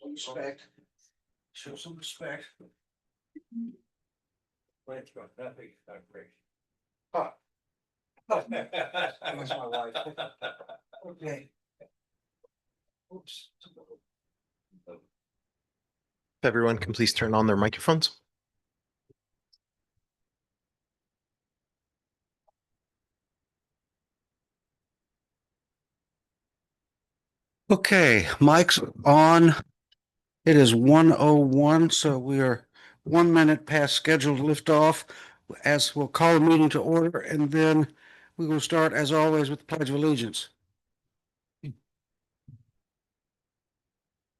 Respect. Show some respect. That was my wife. Okay. Oops. If everyone can please turn on their microphones. Okay, mic's on. It is 1:01, so we are 1 minute past scheduled liftoff. As we'll call the meeting to order, and then we will start as always with the Pledge of Allegiance.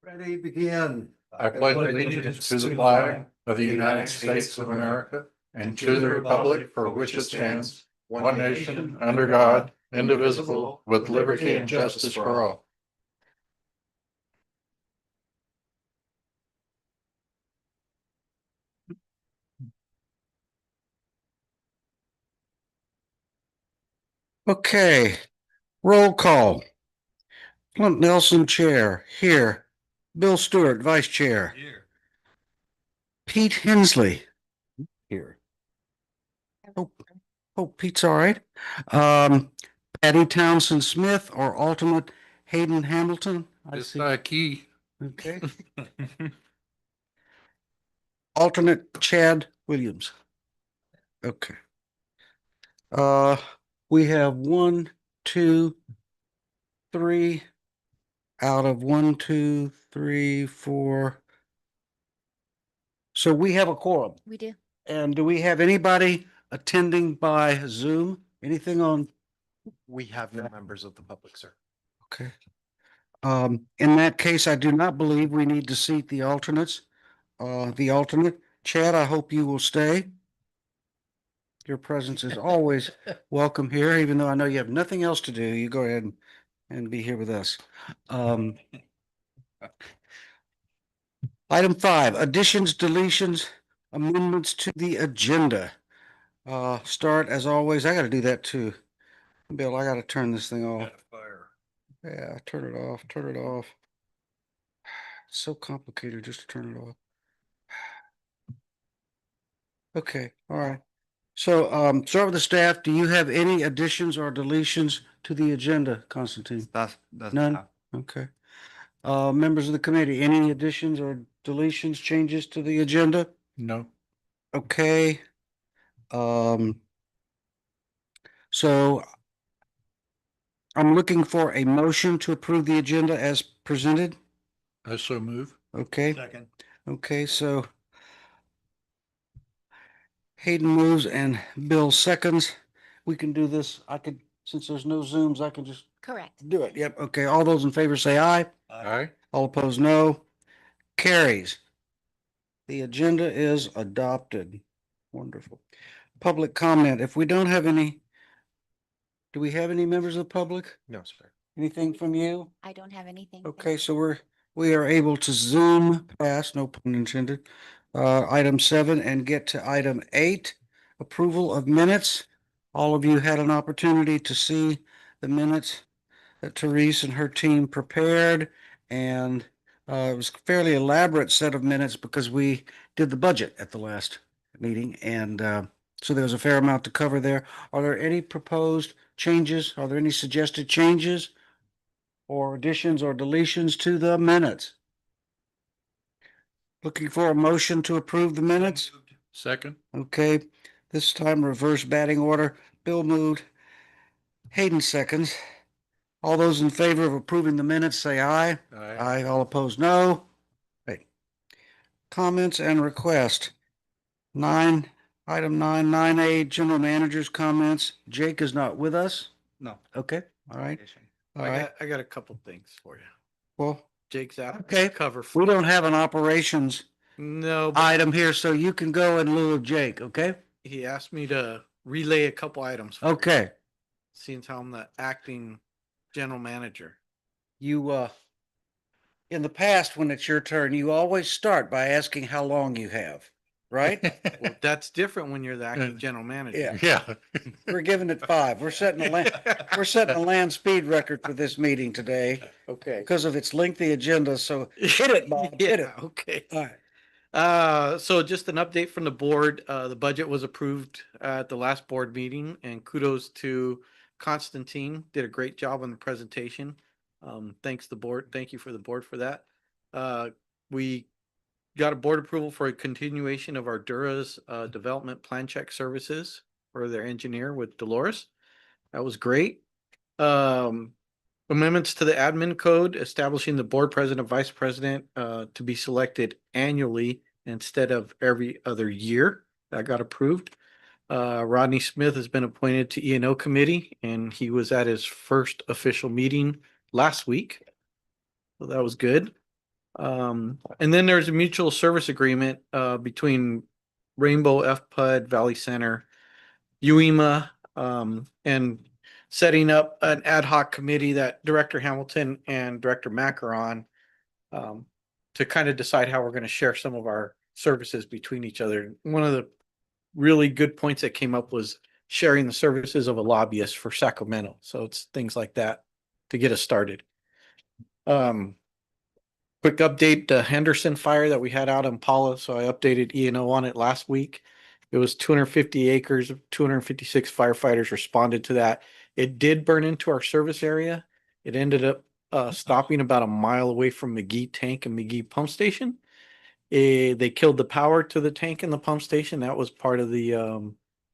Ready, begin. I pledge allegiance to the flag of the United States of America and to the republic for which it stands, one nation, under God, indivisible, with liberty and justice for all. Okay, roll call. Clint Nelson, Chair, here. Bill Stewart, Vice Chair. Here. Pete Hensley, here. Oh, Pete's all right. Patty Townsend Smith, or alternate Hayden Hamilton. I It's see. not key. Okay. Alternate Chad Williams. Okay. We have 1, 2, 3 out of 1, 2, 3, 4. So we have a quorum. We do. And do we have anybody attending by Zoom? Anything on? We have no members of the public, sir. Okay. In that case, I do not believe we need to seat the alternates. The alternate, Chad, I hope you will stay. Your presence is always welcome here, even though I know you have nothing else to do. You go ahead and be here with us. Item 5, additions, deletions, amendments to the agenda. Start as always. I got to do that too. Bill, I got to turn this thing off. Yeah, turn it off, turn it off. It's so complicated just to turn it off. Okay, all right. So, start with the staff. Do you have any additions or deletions to the agenda, Constantine? None? Okay. Members of the committee, any additions or deletions, changes to the agenda? No. Okay. So I'm looking for a motion to approve the agenda as presented. I so move. Okay, Second. okay, so Hayden moves and Bill seconds. We can do this. I could, since there's no Zooms, I can just Correct. do it. Yep. Okay. All those in favor say aye. Aye. All opposed, no. Carries. The agenda is adopted. Wonderful. Public comment. If we don't have any, do we have any members of the public? No, sir. Anything from you? I don't have anything. Okay, so we are able to zoom past, no pun intended, item 7 and get to item 8, approval of minutes. All of you had an opportunity to see the minutes that Therese and her team prepared, and it was a fairly elaborate set of minutes because we did the budget at the last meeting, and so there was a fair amount to cover there. Are there any proposed changes? Are there any suggested changes or additions or deletions to the minutes? Looking for a motion to approve the minutes? Second. Okay, this time reverse batting order. Bill moved. Hayden seconds. All those in favor of approving the minutes say aye. Aye. All opposed, no. Right. Comments and request. 9, item 9, 9A, general manager's comments. Jake is not with us. No. Okay, all right. All right, I got a couple things for you. well, Jake's out. Okay. Cover. we don't have an operations No, but item here, so you can go in lieu of Jake, okay? he asked me to relay a couple items. for you, Okay, Since I'm the acting general manager. you, in the past, when it's your turn, you always start by asking how long you have, right? Well, That's different when you're the acting general manager. Yeah. Yeah. We're giving it 5. We're setting we're setting a land speed record for this meeting today Okay. because of its lengthy agenda. So hit it, Bob, hit it. Yeah, okay. All right. So just an update from the board. The budget was approved at the last board meeting, and kudos to Constantine. Did a great job on the presentation. Thanks the board. Thank you for the board for that. We got a board approval for a continuation of our Dura's development plan check services for their engineer with Dolores. That was great. Amendments to the admin code establishing the board president, vice president to be selected annually instead of every other year. That got approved. Rodney Smith has been appointed to E&O committee, and he was at his first official meeting last week. So that was good. And then there's a mutual service agreement between Rainbow, FPUD, Valley Center, UEMA, and setting up an ad hoc committee that Director Hamilton and Director Mack are on to kind of decide how we're going to share some of our services between each other. One of the really good points that came up was sharing the services of a lobbyist for Sacramento. So it's things like that to get us started. Quick update, the Henderson fire that we had out in Paula. So I updated E&O on it last week. It was 250 acres, 256 firefighters responded to that. It did burn into our service area. It ended up stopping about a mile away from McGee Tank and McGee Pump Station. They killed the power to the tank and the pump station. That was part of the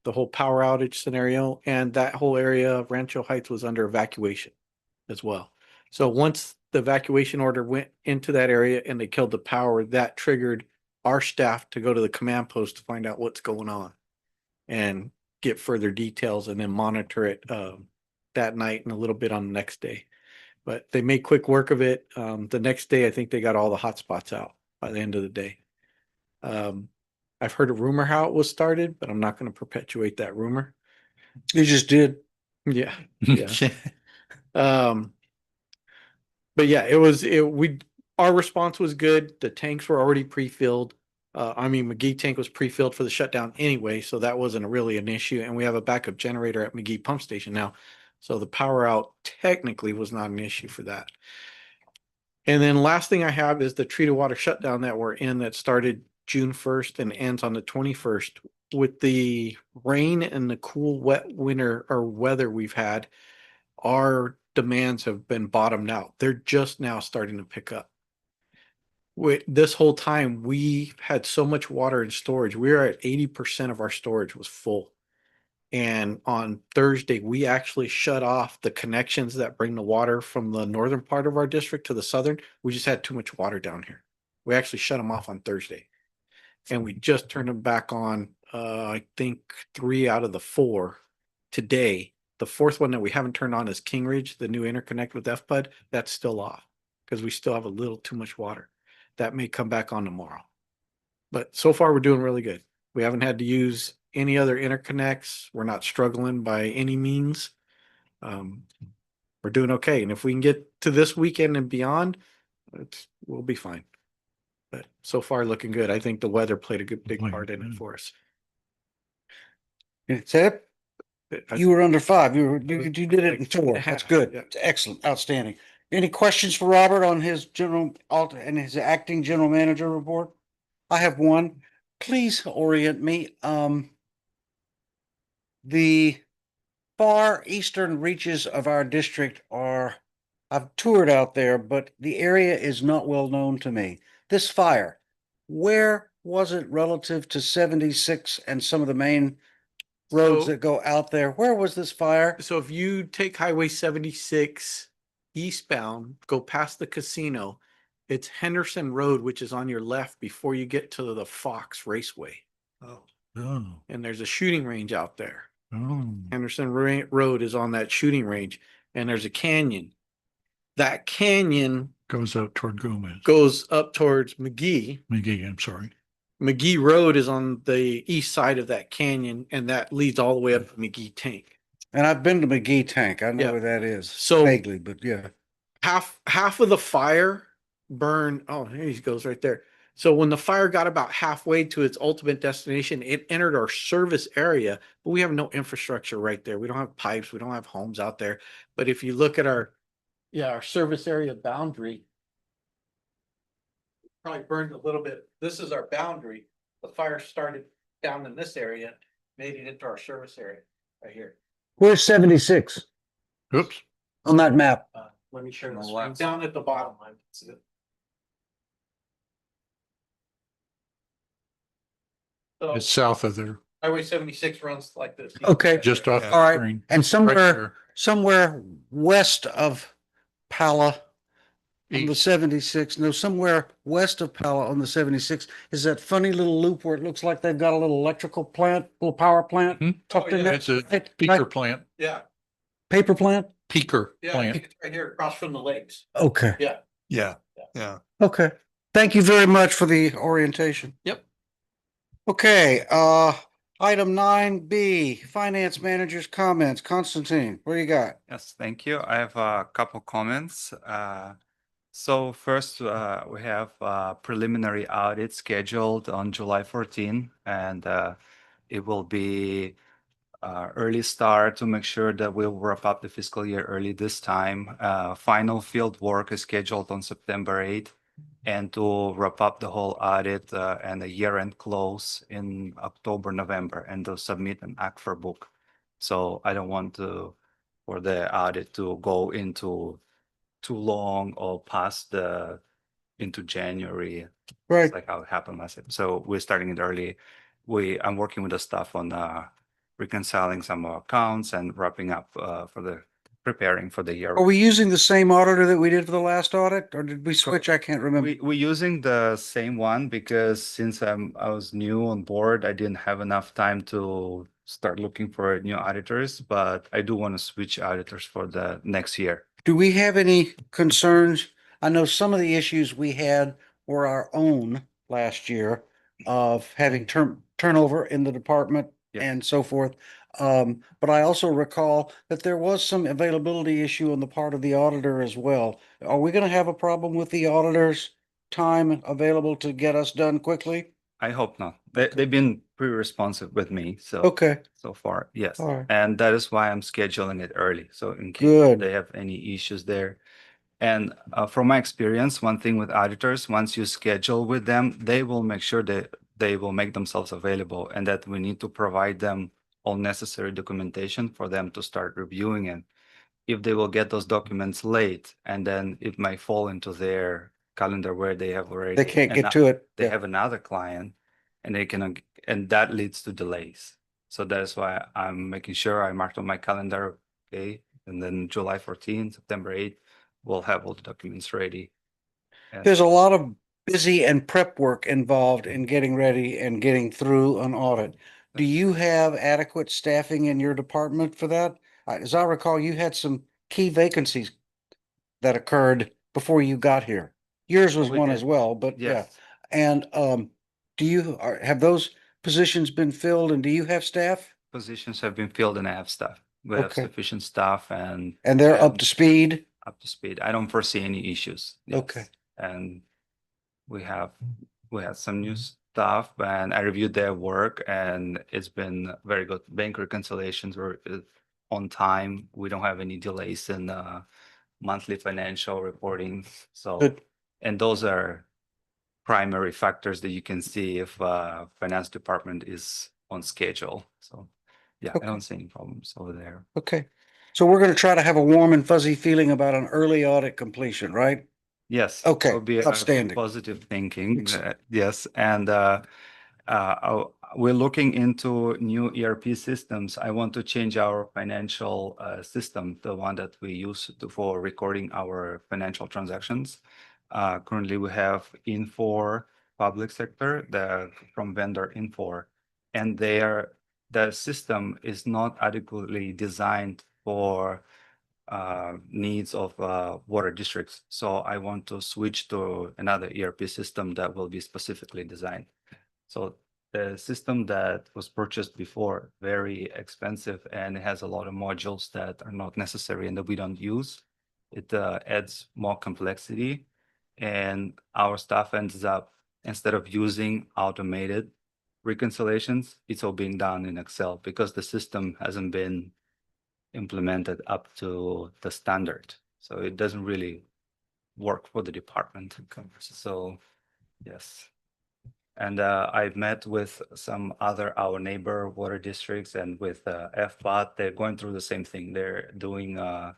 whole power outage scenario. And that whole area of Rancho Heights was under evacuation as well. So once the evacuation order went into that area and they killed the power, that triggered our staff to go to the command post to find out what's going on and get further details and then monitor it that night and a little bit on the next day. But they made quick work of it. The next day, I think they got all the hot spots out by the end of the day. I've heard a rumor how it was started, but I'm not going to perpetuate that rumor. You just did. Yeah. Yeah. But yeah, our response was good. The tanks were already pre-filled. McGee tank was pre-filled for the shutdown anyway, so that wasn't really an issue. And we have a backup generator at McGee Pump Station now. So the power out technically was not an issue for that. And then last thing I have is the treated water shutdown that we're in that started June 1st and ends on the 21st. With the rain and the cool, wet winter or weather we've had, our demands have been bottomed out. They're just now starting to pick up. This whole time, we had so much water in storage. We were at 80% of our storage was full. And on Thursday, we actually shut off the connections that bring the water from the northern part of our district to the southern. We just had too much water down here. We actually shut them off on Thursday. And we just turned them back on, I think 3 out of the 4 today. The fourth one that we haven't turned on is King Ridge, the new interconnect with FPUD. That's still off because we still have a little too much water. That may come back on tomorrow. But so far, we're doing really good. We haven't had to use any other interconnects. We're not struggling by any means. We're doing okay. And if we can get to this weekend and beyond, we'll be fine. But so far, looking good. I think the weather played a big part in it for us. That's it. You were under 5. You did it in 4. Like That's 2.5. good. Yeah. Excellent. Outstanding. Any questions for Robert on his his acting general manager report? I have one. Please orient me. The far eastern reaches of our district I've toured out there, but the area is not well known to me. This fire, where was it relative to 76 and some of the main roads So- that go out there? Where was this fire? So if you take Highway 76 eastbound, go past the casino, it's Henderson Road, which is on your left before you get to the Fox Raceway. Oh. And there's a shooting range out there. Oh. Henderson Road is on that shooting range, and there's a canyon. That canyon Goes out toward Gomez. goes up towards McGee. McGee, I'm sorry. McGee Road is on the east side of that canyon, and that leads all the way up to McGee Tank. And I've been to McGee Tank. I know Yeah. where that is. So- Vaguely, but yeah. Half of the fire burned. Oh, here he goes right there. So when the fire got about halfway to its ultimate destination, it entered our service area, but we have no infrastructure right there. We don't have pipes, we don't have homes out there. But if you look at our service area boundary, probably burned a little bit. This is our boundary. The fire started down in this area, made it into our service area right here. Where's 76 Oops, on that map? Let me share On the this. left. Down at the bottom line. So it's south of there, Highway 76 runs like this. Okay. just off Yeah. the All right. screen. And Right somewhere, there. somewhere west of Pala on the East. 76, no, somewhere west of Pala on the 76 is that funny little loop where it looks like they've got a little electrical plant, little power plant Mhm. tucked in yeah. there. It's a Right? peaker Like plant, Yeah, paper plant? peaker yeah, plant. it's right here across from the lakes. Okay, Yeah. Yeah, yeah. okay. Thank you very much for the orientation. Yep. Okay, item 9B, finance manager's comments. Constantine, what do you got? Yes, thank you. I have a couple comments. So first, we have a preliminary audit scheduled on July 14, and it will be early start to make sure that we'll wrap up the fiscal year early this time. Final field work is scheduled on September 8th, and to wrap up the whole audit and the year-end close in October, November, and to submit an ACFR book. So I don't want for the audit to go into too long or past into January, Right, like how it happened last year. So we're starting it early. I'm working with the staff on reconciling some accounts and wrapping up preparing for the year. are we using the same auditor that we did for the last audit, or did we switch? I can't remember. We're using the same one because since I was new on board, I didn't have enough time to start looking for new auditors, but I do want to switch auditors for the next year. Do we have any concerns? I know some of the issues we had were our own last year of having turnover in the department Yeah. and so forth. But I also recall that there was some availability issue on the part of the auditor as well. Are we gonna have a problem with the auditor's time available to get us done quickly? I hope not. They've been pretty responsive with me, so Okay, so far, yes. all right. And that is why I'm scheduling it early. So in case Good. they have any issues there. And from my experience, one thing with auditors, once you schedule with them, they will make sure that they will make themselves available and that we need to provide them all necessary documentation for them to start reviewing it. If they will get those documents late and then it might fall into their calendar where they have already. They can't get ano- to it. They Yeah. have another client and they can, and that leads to delays. So that is why I'm making sure I marked on my calendar, okay? And then July 14th, September 8th, we'll have all the documents ready. And There's a lot of busy and prep work involved in getting ready and getting through an audit. Do you have adequate staffing in your department for that? As I recall, you had some key vacancies that occurred before you got here. Yours was We one did. as well, but yeah. yes, And have those positions been filled and do you have staff? positions have been filled and I have staff. We have Okay. sufficient staff and And they're up to speed? up to speed. I don't foresee any issues. Yes. Okay. And we have some new staff and I reviewed their work and it's been very good. Bank reconciliations were on time. We don't have any delays in monthly financial reporting. So, Good. and those are primary factors that you can see if finance department is on schedule. So yeah, Okay. I don't see any problems over there. Okay. So we're gonna try to have a warm and fuzzy feeling about an early audit completion, right? Yes. Okay, it'll be a outstanding. Positive thinking, Excellent. yes, and we're looking into new ERP systems. I want to change our financial system, the one that we use for recording our financial transactions. Currently, we have Infor Public Sector, from vendor Infor, and the system is not adequately designed for needs of water districts. So I want to switch to another ERP system that will be specifically designed. So the system that was purchased before, very expensive and it has a lot of modules that are not necessary and that we don't use. It adds more complexity and our staff ends up instead of using automated reconciliations, it's all being done in Excel because the system hasn't been implemented up to the standard. So it doesn't really work for the department. So, yes. And I've met with some other, our neighbor water districts and with FBOT, they're going through the same thing. They're doing, I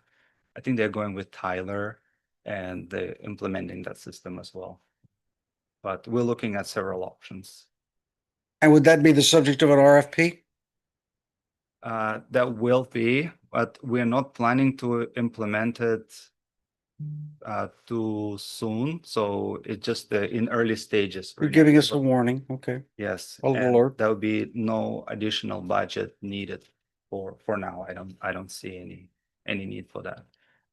think they're going with Tyler and they're implementing that system as well. But we're looking at several options. And would that be the subject of an RFP? That will be, but we're not planning to implement it too soon. So it's just in early stages. You're right now. giving us a warning. Okay. Yes, I'll and alert. there will be no additional budget needed for now. I don't see any need for that.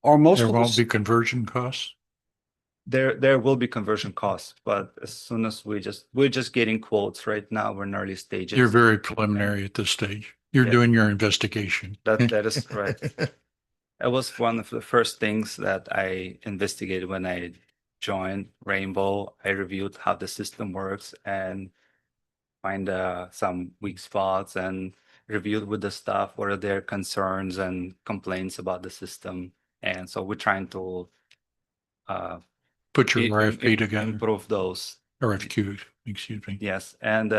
Are most There of won't us, be conversion costs? There will be conversion costs, but as soon as we're just getting quotes right now, we're in early stages. You're very preliminary at this stage. You're Yeah. doing your investigation. That is correct. It was one of the first things that I investigated when I joined Rainbow. I reviewed how the system works and find some weak spots and reviewed with the staff what are their concerns and complaints about the system. And so we're trying to Put your RFP together, improve those. RFQ, excuse me. Yes, and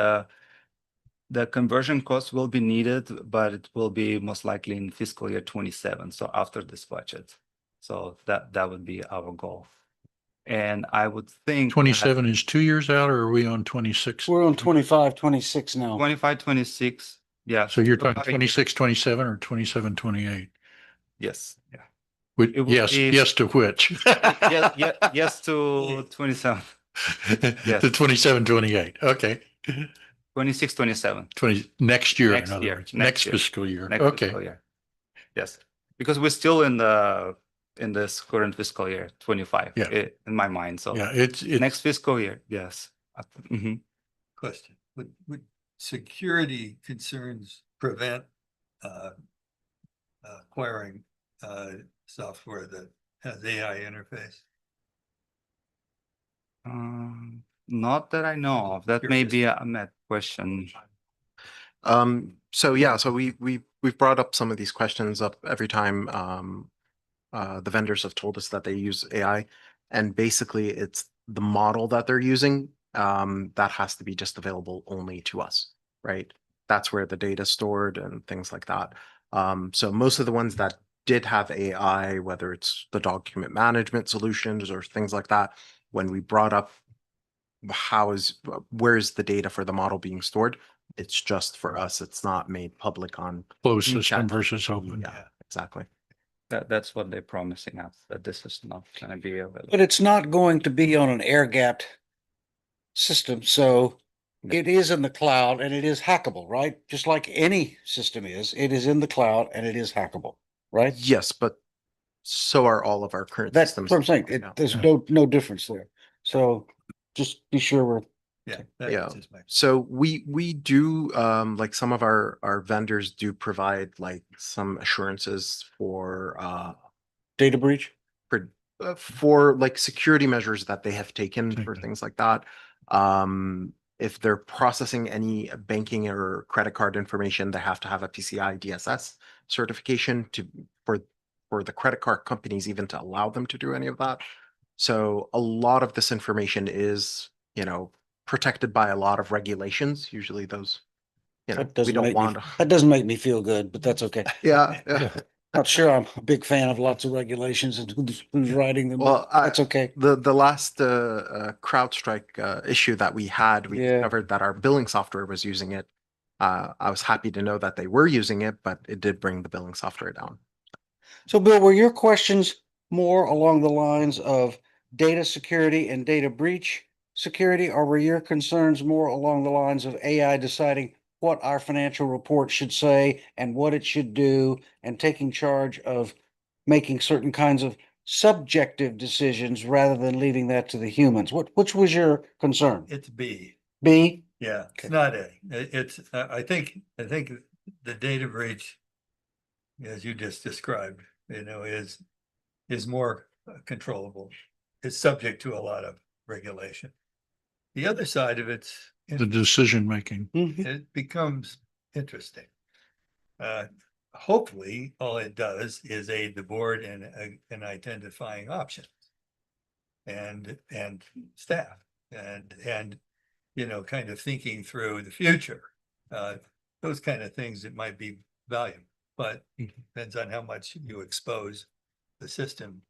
the conversion cost will be needed, but it will be most likely in fiscal year 27. So after this budget, so that would be our goal. And I would think 27 is 2 years out, or are we on 26? we're on 25, 26 now. 25, 26. Yeah. So you're talking about a year. 26, 27 or 27, 28? Yes. Yeah. Which, It would yes, be- yes to which? Yes to 27, yes. To 27, 28. Okay. 26, 27. 20, next year, in Next other year, words, next next year. fiscal year. Next Okay. fiscal year. Yes, because we're still in this current fiscal year, 25. Yeah. In my mind. So Yeah, it's next fiscal year, yes. Mhm. Question, would security concerns prevent acquiring software that has AI interface? Not that I know of. That may Curious. be a met question. So yeah, so we've brought up some of these questions up every time the vendors have told us that they use AI, and basically it's the model that they're using that has to be just available only to us, right? That's where the data is stored and things like that. So most of the ones that did have AI, whether it's the document management solutions or things like that, when we brought up where is the data for the model being stored, it's just for us. It's not made public on. closed system chat. versus open. Yeah, exactly. That's what they're promising us, that this is not going to be available. But it's not going to be on an air gapped system. So it is in the cloud and it is hackable, right? Just like any system is, it is in the cloud and it is hackable, right? Yes, but so are all of our current That's systems. what I'm saying. Yeah. There's no difference there. So just be sure we're, Yeah. Yeah. Just my- So we do like some of our vendors do provide like some assurances for data breach. for like security measures that they have taken for Okay. things like that. If they're processing any banking or credit card information, they have to have a PCI DSS certification for the credit card companies even to allow them to do any of that. So a lot of this information is, protected by a lot of regulations. Usually those, That we doesn't don't make me, want. that doesn't make me feel good, but that's okay. Yeah. Not sure I'm a big fan of lots of regulations and who's writing them. Well, but that's okay. The last CrowdStrike issue that we had, we Yeah. discovered that our billing software was using it. I was happy to know that they were using it, but it did bring the billing software down. So Bill, were your questions more along the lines of data security and data breach security, or were your concerns more along the lines of AI deciding what our financial report should say and what it should do and taking charge of making certain kinds of subjective decisions rather than leaving that to the humans? Which was your concern? It's B. B? Yeah, Okay. it's not A. It's, I think the data breach, as you just described, is more controllable. It's subject to a lot of regulation. The other side of it's, The decision making. it becomes interesting. Hopefully, all it does is aid the board in identifying options. And staff and, you know, kind of thinking through the future. Those kind of things that might be valuable, but depends on how much you expose the system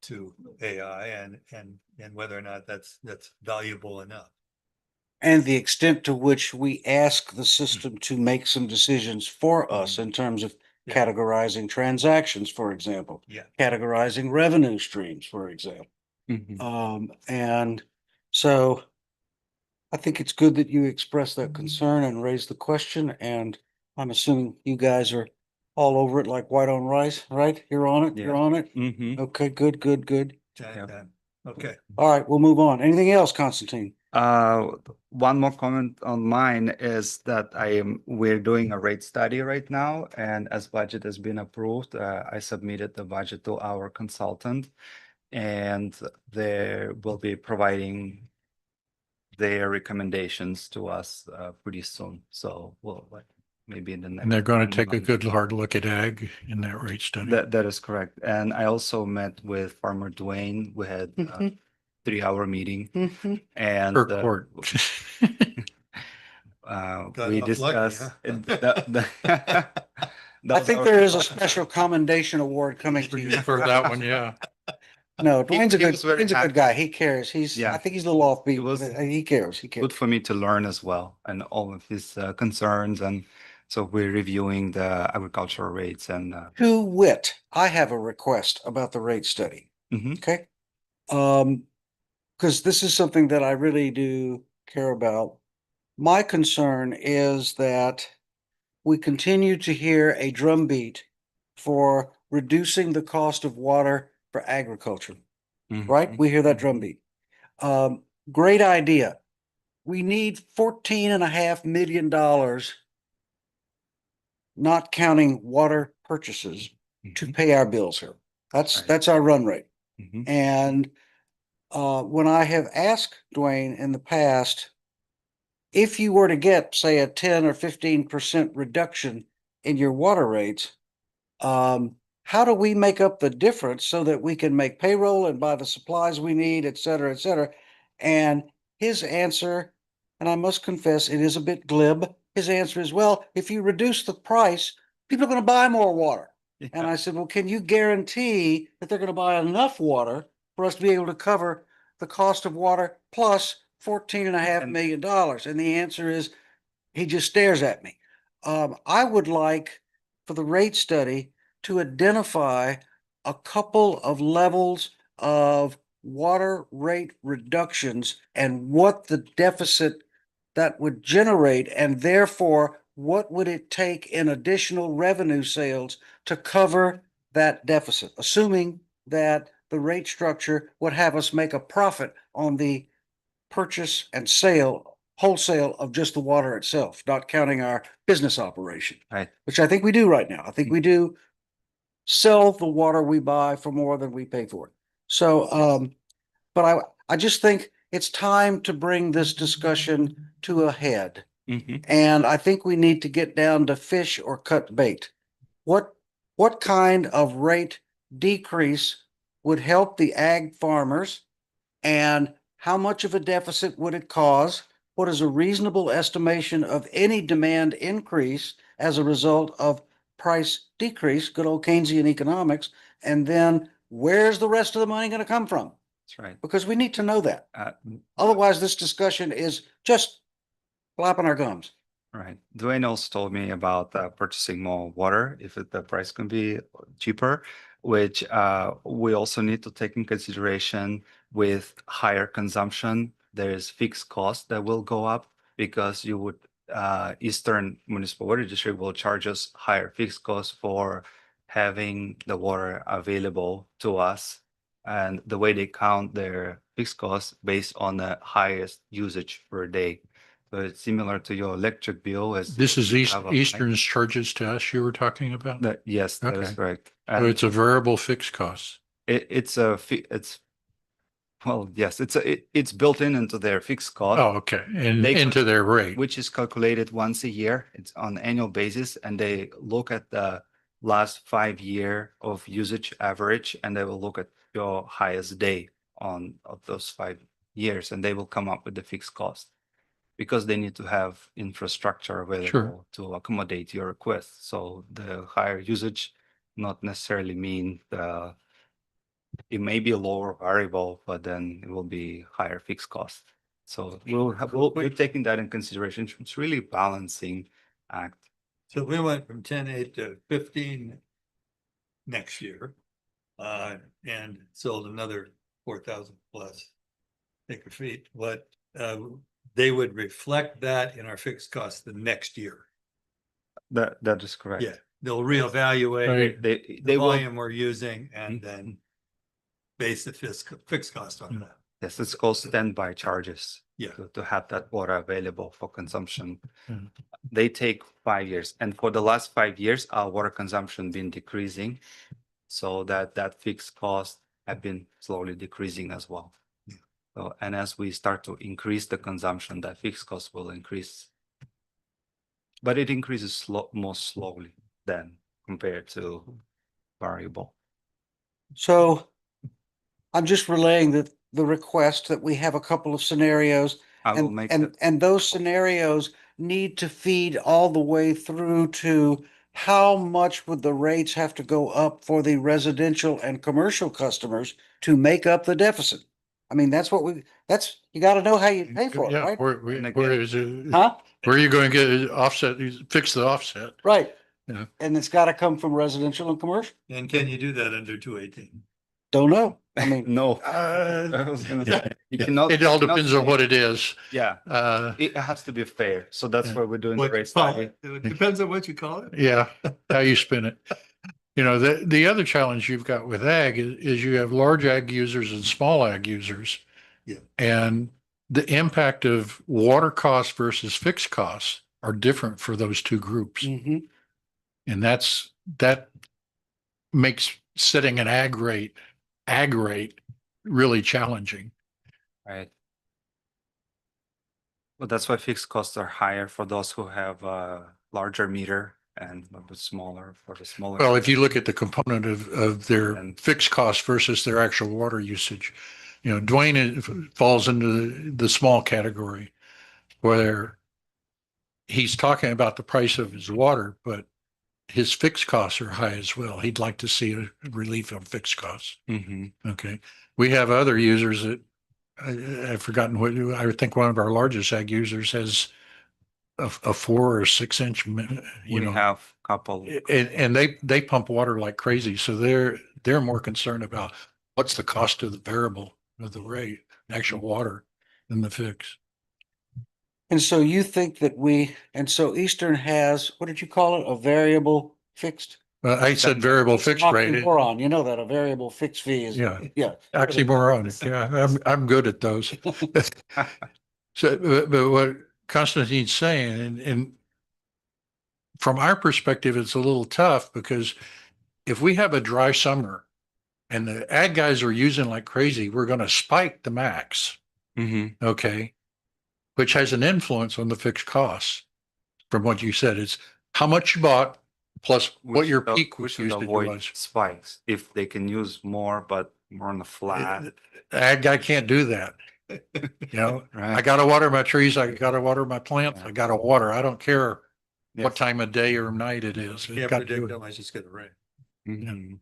to AI and whether or not that's valuable enough. And the extent to which we ask the system to make some decisions for us in terms of Yeah. categorizing transactions, for example, Yeah. categorizing revenue streams, for example. And so I think it's good that you expressed that concern and raised the question, and I'm assuming you guys are all over it like white on rice, right? You're on it, you're Yeah. on it? Mhm. Okay, good, good, good. Okay. All right, we'll move on. Anything else, Constantine? One more comment on mine is that we're doing a rate study right now, and as budget has been approved, I submitted the budget to our consultant, and they will be providing their recommendations to us pretty soon. So we'll maybe in the next. And they're going to 9 take a months. good hard look at ag in that rate study. That is correct. And I also met with Farmer Dwayne. We had a 3-hour meeting, and Kirk Court. Got we off lucky, discussed. huh? I think there is a special commendation award coming to you. For that one, yeah. No, Dwayne's a he good, was very Dwayne's a happy. good guy. He cares. He's, Yeah. I think he's a little offbeat, It was but he cares. He cares. good for me to learn as well, and all of his concerns. And so we're reviewing the agricultural rates and. To wit, I have a request about the rate study. Mhm. Okay? Because this is something that I really do care about. My concern is that we continue to hear a drumbeat for reducing the cost of water for agriculture, right? Mhm. We hear that drumbeat. Great idea. We need $14.5 million, not counting water purchases, to Mhm. pay our bills here. Right. That's our run rate. Mhm. And when I have asked Dwayne in the past, if you were to get, say, a 10 or 15% reduction in your water rates, how do we make up the difference so that we can make payroll and buy the supplies we need, et cetera, et cetera? And his answer, and I must confess, it is a bit glib. His answer is, well, if you reduce the price, people are going to buy more water. And I said, well, can you guarantee that they're going to buy enough water for us to be able to cover the cost of water plus $14.5 And- million? And the answer is, he just stares at me. I would like for the rate study to identify a couple of levels of water rate reductions and what the deficit that would generate, and therefore what would it take in additional revenue sales to cover that deficit, assuming that the rate structure would have us make a profit on the purchase and sale, wholesale of just the water itself, not counting our business operation. Right. Which I think we do right now. I think we do sell the water we buy for more than we pay for it. So, but I just think it's time to bring this discussion to a head. Mhm. And I think we need to get down to fish or cut bait. What kind of rate decrease would help the ag farmers? And how much of a deficit would it cause? What is a reasonable estimation of any demand increase as a result of price decrease, good old Keynesian economics? And then where's the rest of the money going to come from? That's right. Because we need to know that. Uh, Otherwise, this discussion is just flapping our gums. Right. Dwayne also told me about purchasing more water if the price can be cheaper, which we also need to take in consideration with higher consumption. There is fixed cost that will go up because you would Eastern Municipal Water District will charge us higher fixed costs for having the water available to us. And the way they count their fixed costs based on the highest usage per day. So it's similar to your electric bill as. This is you have a high- Eastern's charges to us you were talking about? Yes, that is Okay. correct. So And it's a variable fixed cost. it's Well, yes, it's built into their fixed cost. Oh, okay, and They- into their rate. Which is calculated once a year. It's on annual basis, and they look at the last 5 year of usage average, and they will look at your highest day of those 5 years, and they will come up with the fixed cost. Because they need to have infrastructure available to accommodate your request. So the higher usage not necessarily mean it may be a lower variable, but then it will be higher fixed cost. So we're taking that in consideration. It's really a balancing act. So we went from 10.8 to 15 next year. And sold another 4,000 plus acre feet. What, they would reflect that in our fixed cost the next year. That is correct. Yeah, they'll reevaluate Right. the They will, volume we're using and then base the fixed cost on that. yes, it's called standby charges. Yeah. To have that water available for consumption. Mhm. They take 5 years, and for the last 5 years, our water consumption been decreasing. So that fixed cost have been slowly decreasing as well. So, and as we start to increase the consumption, that fixed cost will increase. But it increases more slowly than compared to variable. So I'm just relaying the request that we have a couple of scenarios. I will And, make and, that, and those scenarios need to feed all the way through to how much would the rates have to go up for the residential and commercial customers to make up the deficit? I mean, you gotta know how you pay for it, Yeah, right? where And where again- is it? Huh? Where are you going to get it offset, fix the offset? Right. Yeah. And it's gotta come from residential and commercial. And can you do that under 218? Don't know. I mean, no. Uh, I was gonna yeah. say, you cannot. It all you cannot depends on say- what it is. Yeah, it has to be fair. So that's Yeah. why we're doing the What you rate call study. it, it depends on what you call it. Yeah, how you spin it. You know, the other challenge you've got with ag is you have large ag users and small ag users. Yeah. And the impact of water costs versus fixed costs are different for those two groups. mhm. And that makes setting an ag rate really challenging. Right. Well, that's why fixed costs are higher for those who have a larger meter and a bit smaller for the smaller. Well, if you look at the component of their And- fixed cost versus their actual water usage, you know, falls into the small category where he's talking about the price of his water, but his fixed costs are high as well. He'd like to see a relief on fixed costs. Mhm. Okay. We have other users that I've forgotten what, I think one of our largest ag users has a 4 or 6 inch, you We know, have couple. and they pump water like crazy. So they're more concerned about what's the cost of the variable of the rate, actual water than the fix. And so you think that so Eastern has, what did you call it? A variable fixed? I said variable fixed rate. Oxymoron, you know that a variable fixed fee is, Yeah, yeah. oxymoron. Yeah, I'm good at those. So, but what Constantine's saying, and from our perspective, it's a little tough because if we have a dry summer and the ag guys are using like crazy, we're going to spike the max. Mhm. Okay. Which has an influence on the fixed costs. From what you said, it's how much you bought plus We what your should peak we should usage avoid was. spikes if they can use more, but more on the flat, Ag guy can't do that. You know, I right? gotta water my trees. I gotta water my plants. I gotta water. I don't care what Yes. time of day or night it is. It's Can't got to do predict it. how much it's gonna rain. Mhm.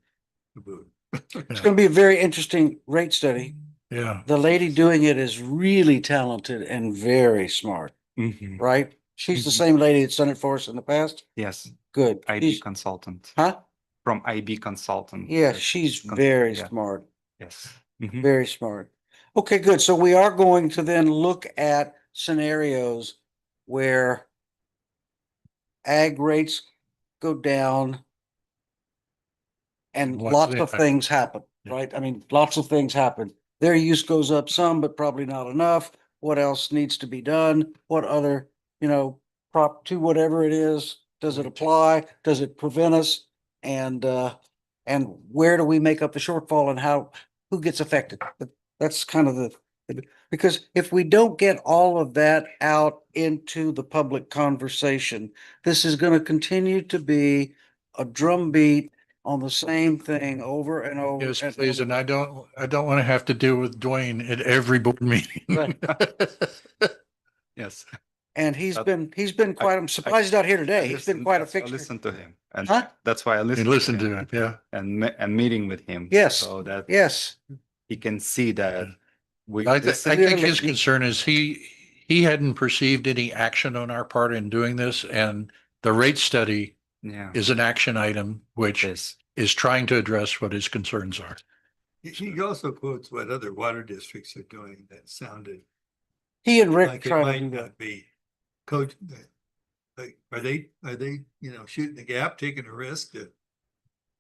to boot. It's gonna be a very interesting rate study. Yeah. The lady doing it is really talented and very smart, Mhm. right? She's the Mhm. same lady that's done it for us in the past. Yes, Good. IB She's- consultant, Huh? from IB consultant. Yeah, she's very Yeah. smart, Yes. Mhm. very smart. Okay, good. So we are going to then look at scenarios where ag rates go down and What's lots the of impact? things happen, Yeah. right? I mean, lots of things happen. Their use goes up some, but probably not enough. What else needs to be done? What other, prop to whatever it is, does it apply? Does it prevent us? And where do we make up the shortfall and who gets affected? That's kind of because if we don't get all of that out into the public conversation, this is going to continue to be a drumbeat on the same thing over and over. Yes, and please. And over. I don't want to have to deal with Dwayne at every board meeting. Right. Yes. And he's been quite, I'm surprised he's not here today. He's been quite a That's why I fixture. listen to him, and Huh? that's why I And listen. listen to it, yeah. and meeting with him. Yes. So that Yes. he can see that we. I this- think his concern is he hadn't perceived any action on our part in doing this, and the rate study Yeah. is an action item, which Yes. is trying to address what his concerns are. He also quotes what other water districts are doing that sounded He and Rick like it try to might do that. not be coach. Like, are they, shooting the gap, taking a risk to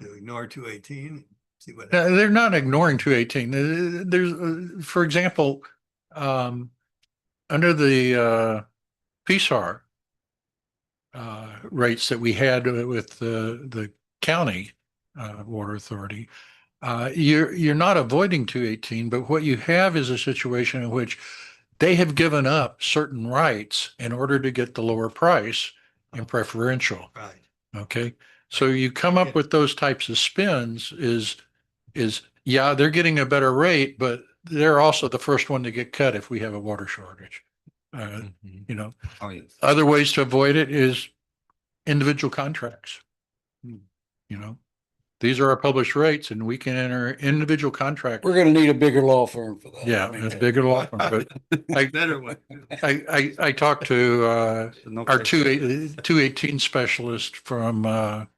ignore 218? See what happens? They're not ignoring 218. There's, for example, under the PSAR rates that we had with the county water authority, you're not avoiding 218, but what you have is a situation in which they have given up certain rights in order to get the lower price in preferential. Right. Okay, so you come up with those types of spins is yeah, they're getting a better rate, but they're also the first one to get cut if we have a water shortage. You know, Oh, yes. other ways to avoid it is individual contracts. You know, these are our published rates and we can enter individual contracts. We're gonna need a bigger law firm for that. Yeah, it's bigger law firm, but Better one. I talked to No our question. 218 specialist from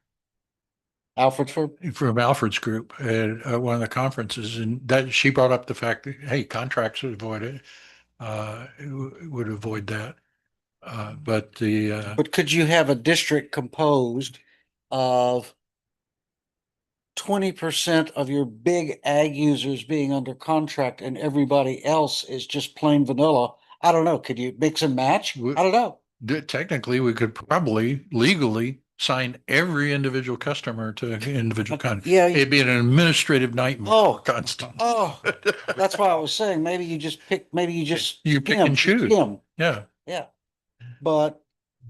Alfred's firm? Alfred's group at one of the conferences, and that she brought up the fact that, hey, contracts would avoid it, would avoid that. But the But could you have a district composed of 20% of your big ag users being under contract and everybody else is just plain vanilla? I don't know. Could you mix and match? I don't know. technically we could probably legally sign every individual customer to an individual contract. Yeah. It'd be an administrative nightmare. Oh. Constant. Oh, that's why I was saying, maybe you just You pick and choose. skim. Yeah. Yeah. But,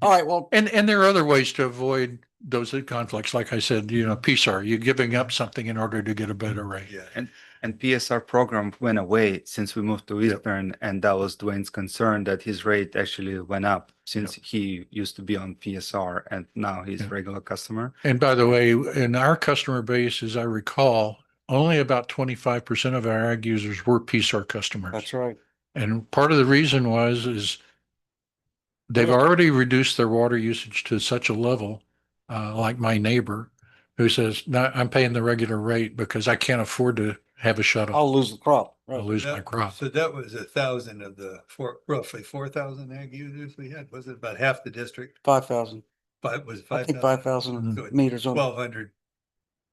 all right, well, And there are other ways to avoid those conflicts. Like I said, you know, PSAR, you're giving up something in order to get a better rate. Yeah. And PSR program went away since we moved to Eastern, and that was Dwayne's concern that his rate actually went up since he used to be on PSR and now he's Yeah. regular customer. And by the way, in our customer base, as I recall, only about 25% of our ag users were PSAR customers. that's right. And part of the reason is they've already reduced their water usage to such a level, like my neighbor who says, no, I'm paying the regular rate because I can't afford to have a shut off. I'll lose the crop. I'll Right. lose my crop. So that was 1,000 of the roughly 4,000 ag users we had. Was it about half the district? 5,000. Was it I think 5,000? 5,000 So it's meters on. 1,200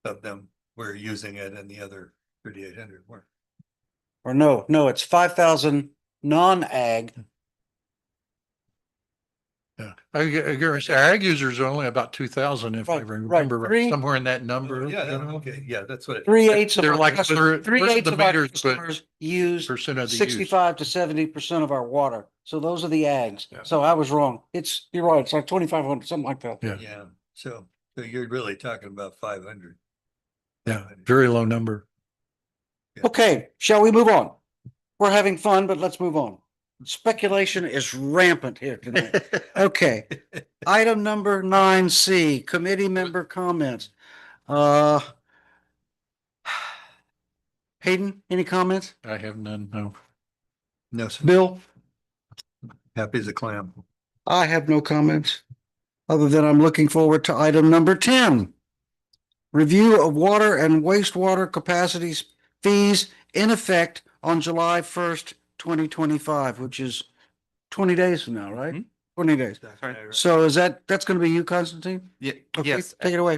of them were using it and the other 3,800 weren't. Or no, it's 5,000 non-ag. Yeah. I guess our ag users are only about 2,000 if I Right, right. remember, right, Three- somewhere in that number. Yeah, okay, yeah, that's what. it- 3/8 of They're our like customers, third- first of the of our meters, but customers use Percent of the use. 65 to 70% of our water. So those are the ags. Yeah. So I was wrong. You're right. It's like 2,500, something like that. Yeah. Yeah, so you're really talking about 500. Yeah, very low number. Okay, shall we move on? We're having fun, but let's move on. Speculation is rampant here tonight. Okay, item number 9C, committee member comments. Hayden, any comments? I have none, no. No, sir. Bill? Happy as a clam. I have no comments, other than I'm looking forward to item number 10. Review of water and wastewater capacities fees in effect on July 1st, 2025, which is 20 days from now, right? 20 days. So that's going to be you, Constantine? Yeah, Okay, yes. take it away.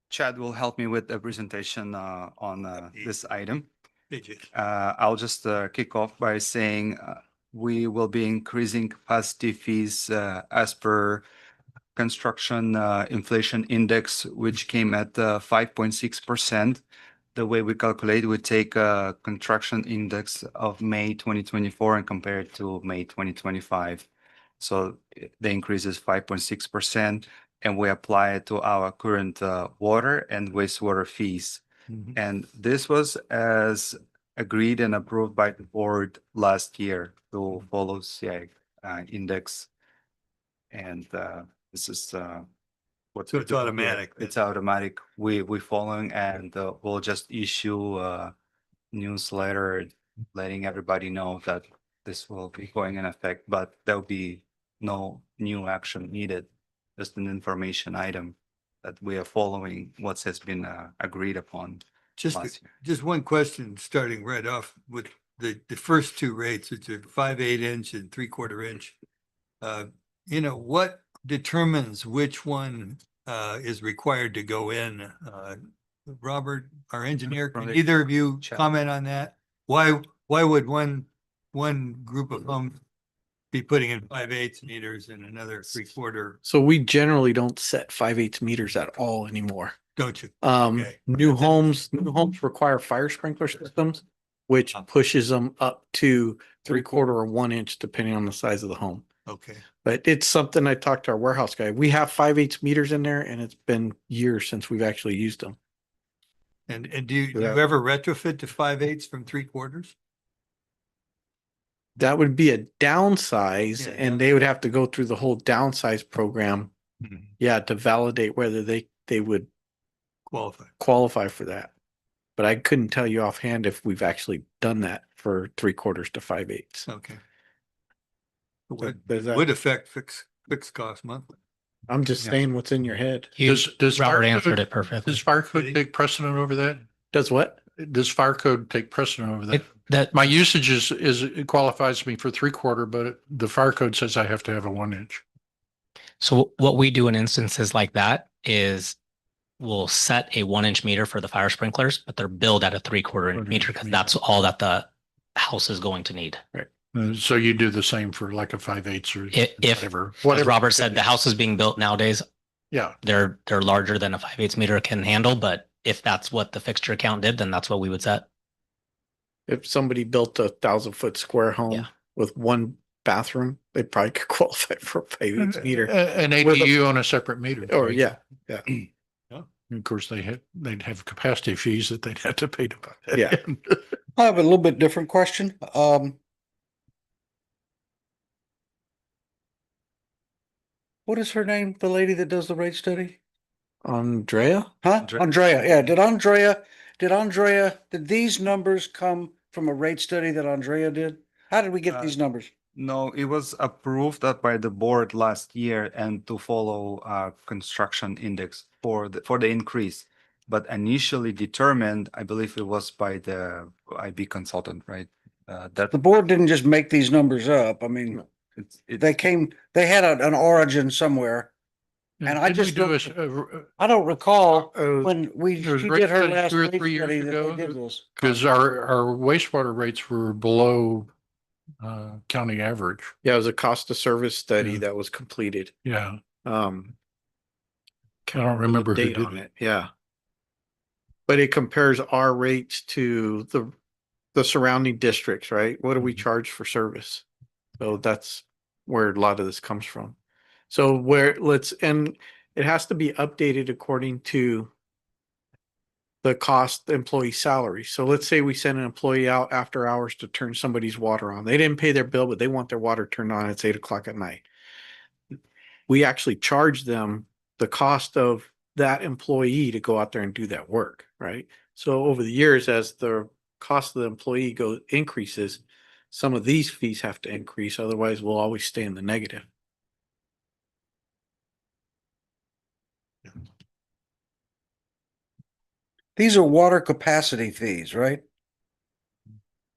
Chad will help me with the presentation on this item. AJ. I'll just kick off by saying we will be increasing capacity fees as per construction inflation index, which came at 5.6%. the way we calculate, we take a construction index of May 2024 and compare it to May 2025. So the increase is 5.6%, and we apply it to our current water and wastewater fees. And this was as agreed and approved by the board last year to follow CI index. And this is what. So it's automatic then? It's automatic. We following, and we'll just issue a newsletter letting everybody know that this will be going in effect, but there'll be no new action needed. Just an information item that we are following what has been agreed upon Just, last year. just one question, starting right off with the first two rates, which are 5/8 inch and 3/4 inch. You know, what determines which one is required to go in? Robert, our engineer, can either of you Check. comment on that? Why would one group of them be putting in 5/8 meters and another 3/4, So we generally don't set 5/8 meters at all anymore. don't you? Um, Okay. new homes require fire sprinkler systems, which pushes them up to 3/4 or 1 inch, depending on the size of the home. Okay. But it's something I talked to our warehouse guy. We have 5/8 meters in there, and it's been years since we've actually used them. And do you Yeah. ever retrofit to 5/8 from 3/4? That would be a downsize, Yeah, and they would have to go through the whole downsize program. Yeah, to validate whether they would Qualify. qualify for that. But I couldn't tell you offhand if we've actually done that for 3/4 to 5/8. Okay. Would Does that- would affect fixed cost monthly. I'm just Yeah. saying what's in your head. Does Robert fire answered code- it perfectly. Does fire code take precedent over that? Does what? Does fire code take precedent over that? It, that My usage it qualifies me for 3/4, but the fire code says I have to have a 1 inch. so what we do in instances like that is we'll set a 1 inch meter for the fire sprinklers, but they're billed at a 3/4 inch 3/4 meter because meter. that's all that the house is going to need. So you do the same for like a 5/8 or If, whatever. as Robert said, the house is being built nowadays, Yeah, they're larger than a 5/8 meter can handle, but if that's what the fixture count did, then that's what we would set. If somebody built a 1,000-foot square home Yeah. with one bathroom, they probably could qualify for a 5/8 meter. An With a- ADU on a separate meter. Or right? yeah, Of course, they'd have capacity fees that they'd have to pay to buy that. Yeah. in. I have a little bit different question. What is her name? The lady that does the rate study? Andrea? Huh? Andre- Andrea, yeah. Did these numbers come from a rate study that Andrea did? How did we get these numbers? No, it was approved that by the board last year and to follow construction index for the increase. But initially determined, I believe it was by the IB consultant, right? That The board didn't just make these numbers up. I mean, they had an origin somewhere. And I Didn't we just do don't- I don't recall when There was she rate did her study last 2 or rate 3 years study that ago. they did this. Because our wastewater rates were below county average. Yeah, it was a cost of service study Yeah. that was completed. Yeah, Um, I don't remember who date did on it. it. Yeah. But it compares our rates to the surrounding districts, right? What do we Mhm. charge for service? So that's where a lot of this comes from. So and it has to be updated according to the cost employee salary. So let's say we send an employee out after hours to turn somebody's water on. They didn't pay their bill, but they want their water turned on. It's 8 o'clock at night. We actually charge them the cost of that employee to go out there and do that work, right? So over the years, as the cost of the employee increases, some of these fees have to increase. Otherwise, we'll always stay in the negative. These are water capacity fees, right?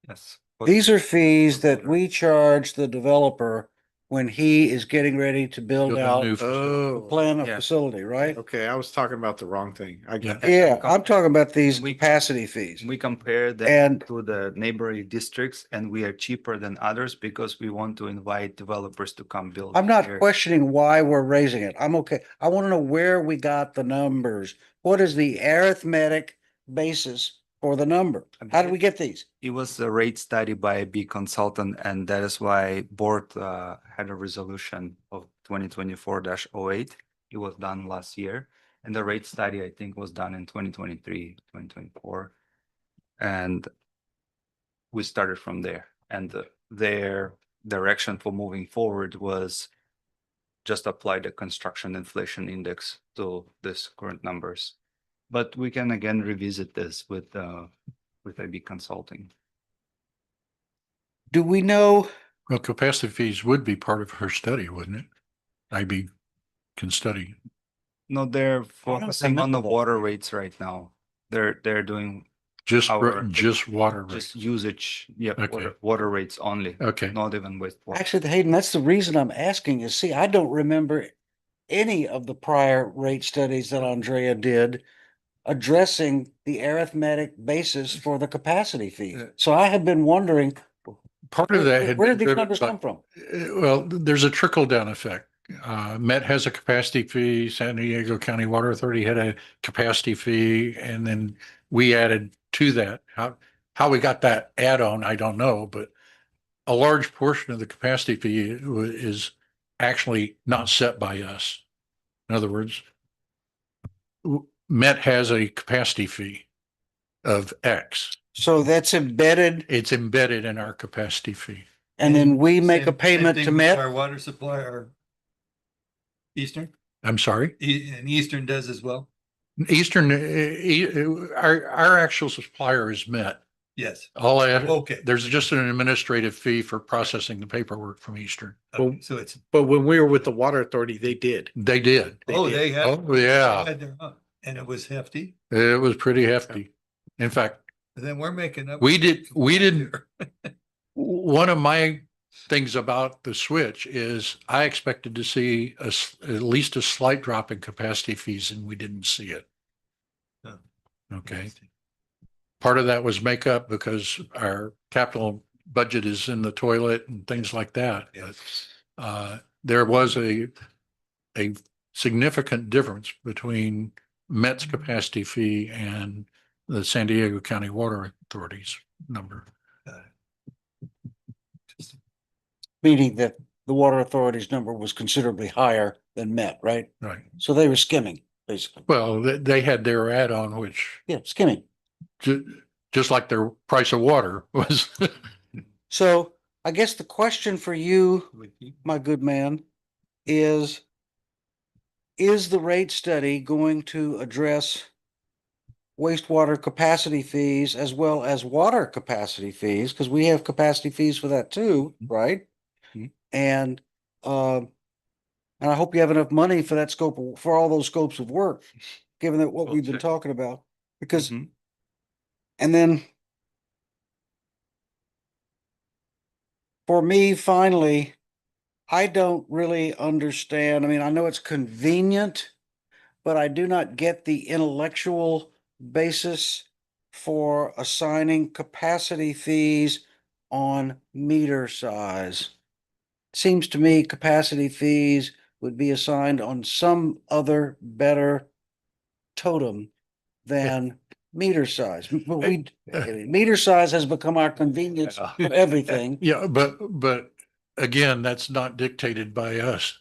yes. These are fees that we charge the developer when he is getting ready to build Build a out new the plan of Yeah. facility, right? Okay, I was talking about the wrong thing. I Yeah. get it. Yeah, I'm talking about these We- capacity fees. We compare them And to the neighboring districts, and we are cheaper than others because we want to invite developers to come build. I'm not here. questioning why we're raising it. I'm okay. I want to know where we got the numbers. What is the arithmetic basis for the number? How did we get these? It was a rate study by a big consultant, and that is why board had a resolution of 2024-08. It was done last year, and the rate study, I think, was done in 2023, 2024. And we started from there, and their direction for moving forward was just apply the construction inflation index to this current numbers. But we can again revisit this with IB Consulting. Do we know, Well, capacity fees would be part of her study, wouldn't it? IB can study. No, they're focusing on the remember that. water rates right now. They're doing Just, Our- just water just rates. usage, yeah, Okay. water rates only, Okay. not even wastewater. actually, Hayden, that's the reason I'm asking is, see, I don't remember any of the prior rate studies that Andrea did addressing the arithmetic basis for the capacity fee. So I have been wondering, Part of that had. where did been these driven numbers by- come from? Well, there's a trickle down effect. Met has a capacity fee, San Diego County Water Authority had a capacity fee, and then we added to that. How we got that add-on, I don't know, but a large portion of the capacity fee is actually not set by us. In other words, Met has a capacity fee of X. So that's embedded It's embedded in our capacity fee. and then we make a Same payment thing to with Met? Our water supply, our Eastern, I'm sorry? and Eastern does as well? Eastern, our actual supplier is Met. Yes, All I, okay. there's just an administrative fee for processing the paperwork from Eastern. Okay, so it's, But when we were with the water authority, they did. They did. oh, did. they had. Oh, yeah. they had their own, and it was hefty. It was pretty hefty. In fact, Then we're making up. we didn't, one of my things about the switch is I expected to see at least a slight drop in capacity fees and we didn't see it. Oh. Okay. Part of that was makeup because our capital budget is in the toilet and things like that. Yeah. But there was a significant difference between Met's capacity fee and the San Diego County Water Authority's number. Meaning that the water authority's number was considerably higher than Met, right? Right. So they were skimming, basically. Well, they had their add-on, which Yeah, skimming. just like their price of water was. So I guess the question for you, my good man, is the rate study going to address wastewater capacity fees as well as water capacity fees? Because we have capacity fees for that too, right? Mhm. And I hope you have enough money for that scope, for all those scopes of work, given that what We'll we've been check. talking about. Because, Mhm. and then for me, finally, I don't really understand. I mean, I know it's convenient, but I do not get the intellectual basis for assigning capacity fees on meter size. Seems to me capacity fees would be assigned on some other better totem than meter size. But meter size has become our convenience Yeah. for everything. Yeah, but again, that's not dictated by us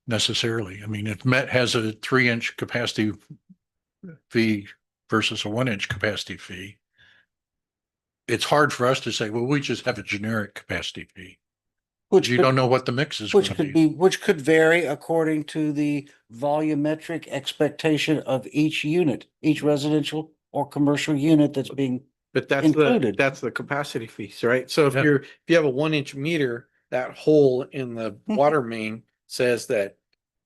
necessarily. I mean, if Met has a 3-inch capacity fee versus a 1-inch capacity fee, it's hard for us to say, well, we just have a generic capacity fee. Which You could- don't know what the mix is Which going could to be. be, which could vary according to the volumetric expectation of each unit, each residential or commercial unit that's being, But Included. that's the capacity fees, right? So Yeah. if you have a 1-inch meter, that hole in the water main says that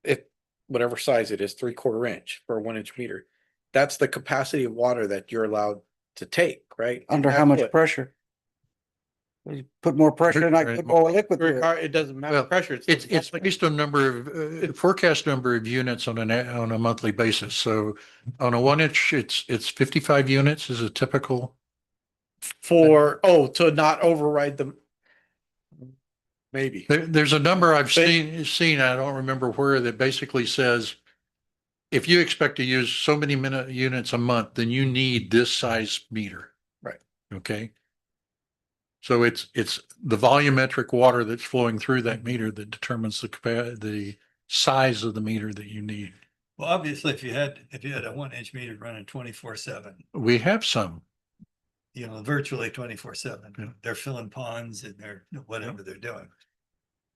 if whatever size it is, 3/4 inch for a 1-inch meter, that's the capacity of water that you're allowed to take, right? under how That's much what- pressure? You put more pressure and I Right. put more liquid through it. It doesn't matter Well, pressure. It's the- based on forecast number of units on a monthly basis. So on a 1-inch, it's 55 units is a typical. to not override them. Maybe. There's a number I've seen, I don't remember where, that basically says if you expect to use so many units a month, then you need this size meter. Okay. So it's the volumetric water that's flowing through that meter that determines the size of the meter that you need. Well, obviously, if you had a 1-inch meter running 24/7, We have some. virtually Yeah. 24/7, they're filling ponds and they're whatever they're doing.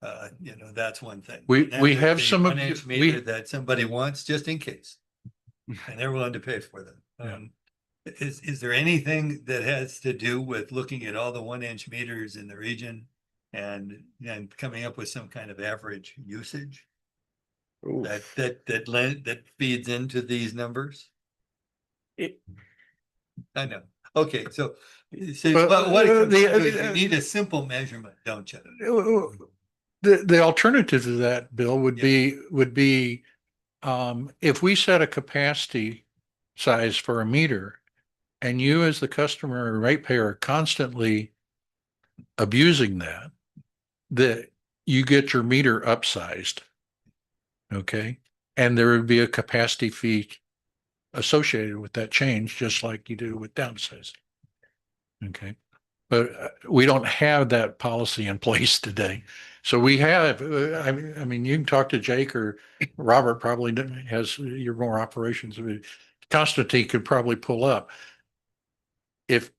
That's one thing. We- Then we there's have the some of 1-inch we- meter that somebody wants just in case. And they're willing to pay for them. Yeah. Is there anything that has to do with looking at all the 1-inch meters in the region and coming up with some kind of average usage that feeds into these numbers? It- I know. Okay, so But, what it comes the- down to is you need a simple measurement, don't you? The alternative to that, Bill, would Yeah. be if we set a capacity size for a meter and you as the customer or ratepayer are constantly abusing that you get your meter upsized. Okay. And there would be a capacity fee associated with that change, just like you do with downsizing. Okay. But we don't have that policy in place today. So we have, I mean, you can talk to Jake or Robert probably has your more operations. Constantine could probably pull up. If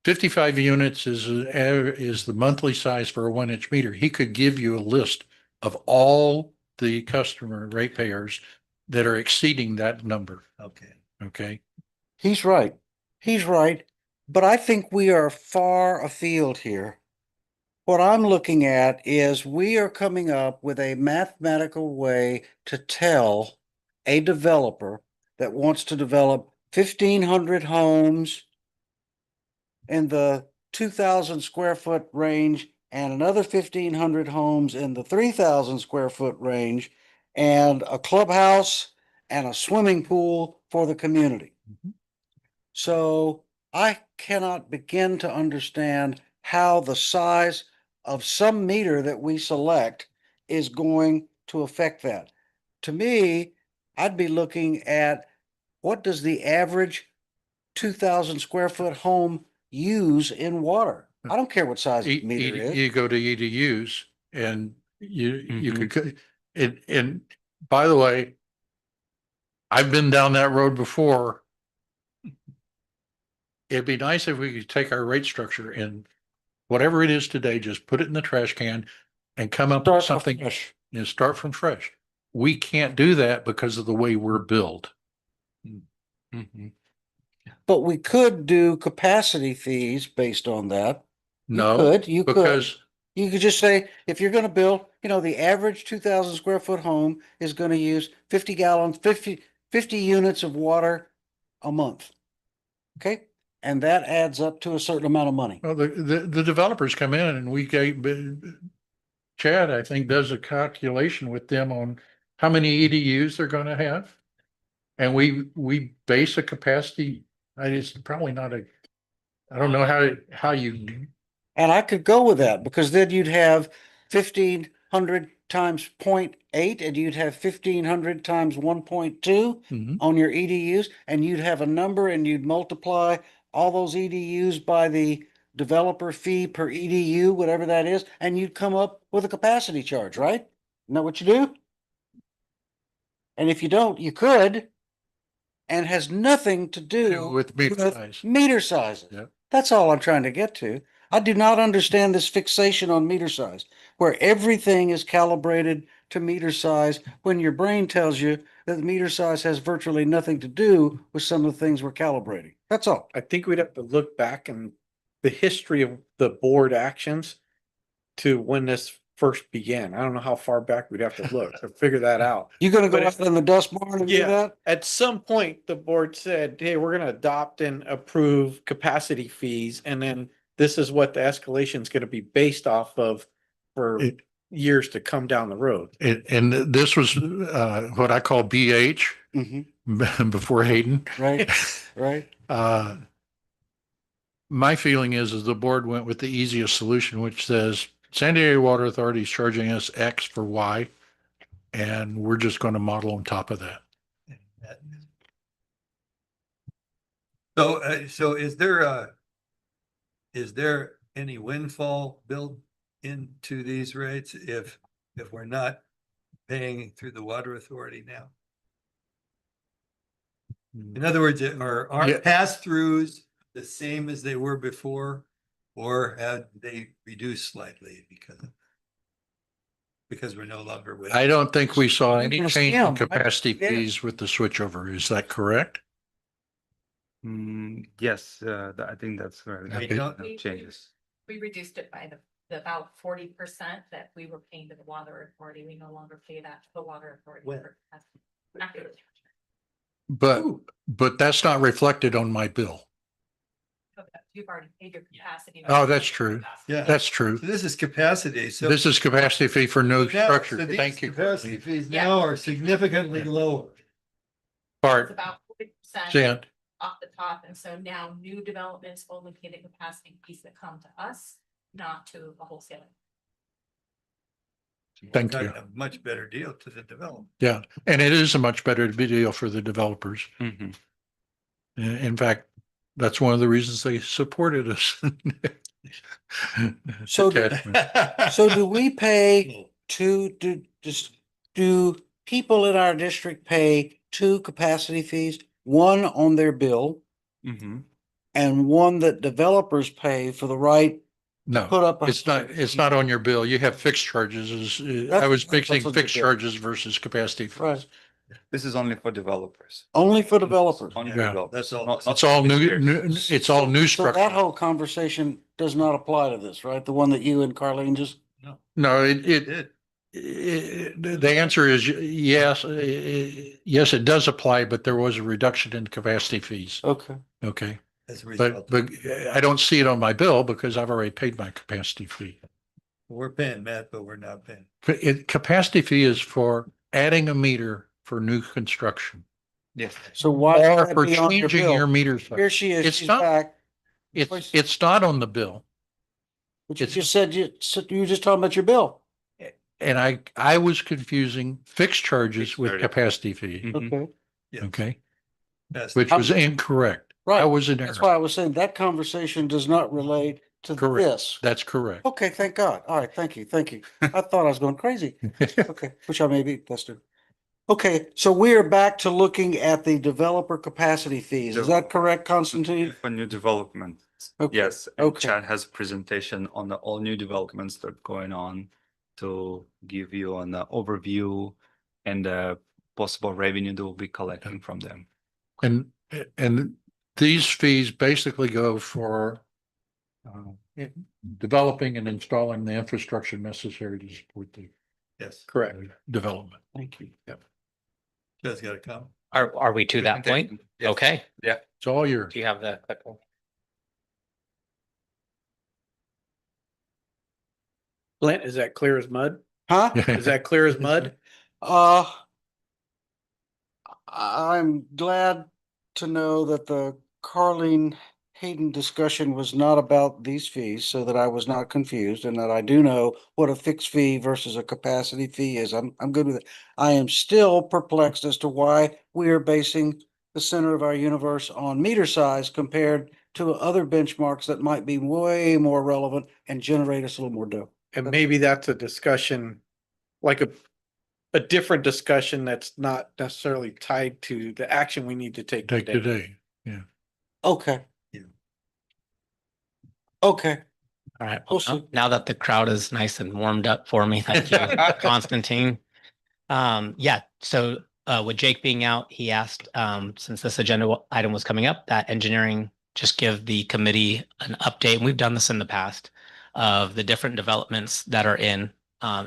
55 units is the monthly size for a 1-inch meter, he could give you a list of all the customer ratepayers that are exceeding that number. Okay. Okay. He's right. He's right. But I think we are far afield here. What I'm looking at is we are coming up with a mathematical way to tell a developer that wants to develop 1,500 homes in the 2,000 square foot range and another 1,500 homes in the 3,000 square foot range and a clubhouse and a swimming pool for the community. So I cannot begin to understand how the size of some meter that we select is going to affect that. To me, I'd be looking at what does the average 2,000 square foot home use in water? I don't care what size the meter is. You go to EDUs and you Mhm. could, and by the way, I've been down that road before. It'd be nice if we could take our rate structure and whatever it is today, just put it in the trash can and come up with Start something, afresh. start from fresh. We can't do that because of the way we're built. Mhm. But we could do capacity fees based on that. No, You could. because You could just say, if you're gonna build, the average 2,000 square foot home is gonna use 50 gallons, 50 units of water a month. Okay? And that adds up to a certain amount of money. well, the developers come in and we gave, Chad, I think, does a calculation with them on how many EDUs they're gonna have. And we base a capacity, it's probably not I don't know how you, And I could go with that because then you'd have 1,500 times 0.8 and you'd have 1,500 times 1.2 Mhm. on your EDUs, and you'd have a number and you'd multiply all those EDUs by the developer fee per EDU, whatever that is, and you'd come up with a capacity charge, right? Isn't that what you do? And if you don't, you could, and has nothing to do with meter size. meter sizes. Yep. That's all I'm trying to get to. I do not understand this fixation on meter size, where everything is calibrated to meter size when your brain tells you that the meter size has virtually nothing to do with some of the things we're calibrating. That's all. I think we'd have to look back and the history of the board actions to when this first began. I don't know how far back we'd have to look to figure that out. You gonna go But out in the dust barn and do Yeah. that? At some point, the board said, hey, we're gonna adopt and approve capacity fees, and then this is what the escalation is gonna be based off of for It- years to come down the road. And this was what I call BH Mm-hmm. before Hayden. Right, right. My feeling is the board went with the easiest solution, which says San Diego Water Authority is charging us X for Y, and we're just going to model on top of that. So is there is there any windfall built into these rates if we're not paying through the water authority now? In other words, are our Yeah. pass-throughs the same as they were before, or have they reduced slightly because we're no longer with? I don't think we saw You're any gonna change scam, in right? capacity Yeah. fees with the switchover. Is that correct? Yes, I think that's right. We Okay. don't- No changes. We reduced it by the about 40% that we were paying to the water authority. We no longer pay that to the water authority. When? for capacity. After the But that's not reflected on my bill. You've already paid your capacity. Oh, that's true. Yeah, That's true. so this is capacity, so. This is capacity fee for no now- structure. so these Thank you. Capacity fees Yeah. now are significantly lower. It's Part, about 40% Jan, off the top. And so now new developments only pay the capacity fees that come to us, not to a wholesaler. Thank Got you. A much better deal to the developer. yeah, and it is a much better deal for the developers. Mhm. In fact, that's one of the reasons they supported us. So- Okay. So do we pay do people in our district pay two capacity fees? One on their bill Mhm. and one that developers pay for the right No, put up. it's not on your bill. You have fixed charges. I was That's mixing on your fixed bill. charges versus capacity fees. Right, This is only for developers. only for developers. Only Yeah. for developers. That's all. Not- It's all new, taxpayers. it's all new So that structure. whole conversation does not apply to this, right? The one that you and Carlene just, No, Did. the answer is yes, yes, it does apply, but there was a reduction in capacity fees. okay. Okay, As a but, result, I don't see it on my bill because I've already paid my capacity fee. we're paying Matt, but we're not paying. Capacity fee is for adding a meter for new construction Yes. So why? should or that for be on your changing bill? your meter. Here she is, It's she's not- back. It's not on the bill. But you it's- just said you were just talking about your bill. And I was confusing fixed charges Fixed with charges. capacity fee. Mhm. Okay, Yeah. Okay, That's- which was incorrect. I right. was in That's error. why I was saying that conversation does not relate to Correct. this. That's correct. Okay, thank God. All right, thank you, thank you. I thought I was going crazy. Okay, which I may be, that's true. Okay, so we are back to looking at the developer capacity fees. Is that correct, Constantine? For new development. Okay, Yes, and okay. Chad has a presentation on the all new developments that are going on to give you an overview and the possible revenue that we'll be collecting from them. And these fees basically go for developing and installing the infrastructure necessary to support the Yes, Correct. development. Thank you. just gotta come. Are we to that point? Yes. Okay. It's all yours. Do you have the clicker? Lent, is that clear as mud? Huh? Is that clear as mud? I'm glad to know that the Carlene Hayden discussion was not about these fees, so that I was not confused, and that I do know what a fixed fee versus a capacity fee is. I'm good with it. I am still perplexed as to why we are basing the center of our universe on meter size compared to other benchmarks that might be way more relevant and generate us a little more dough. And maybe that's a discussion, like a different discussion that's not necessarily tied to the action we need to take Take today. today. Okay. Yeah. Okay. All right. We'll Well, see. now that the crowd is nice and warmed up for me, thank you, Constantine. Yeah, so with Jake being out, he asked, since this agenda item was coming up, that engineering just give the committee an update. And we've done this in the past of the different developments that are in.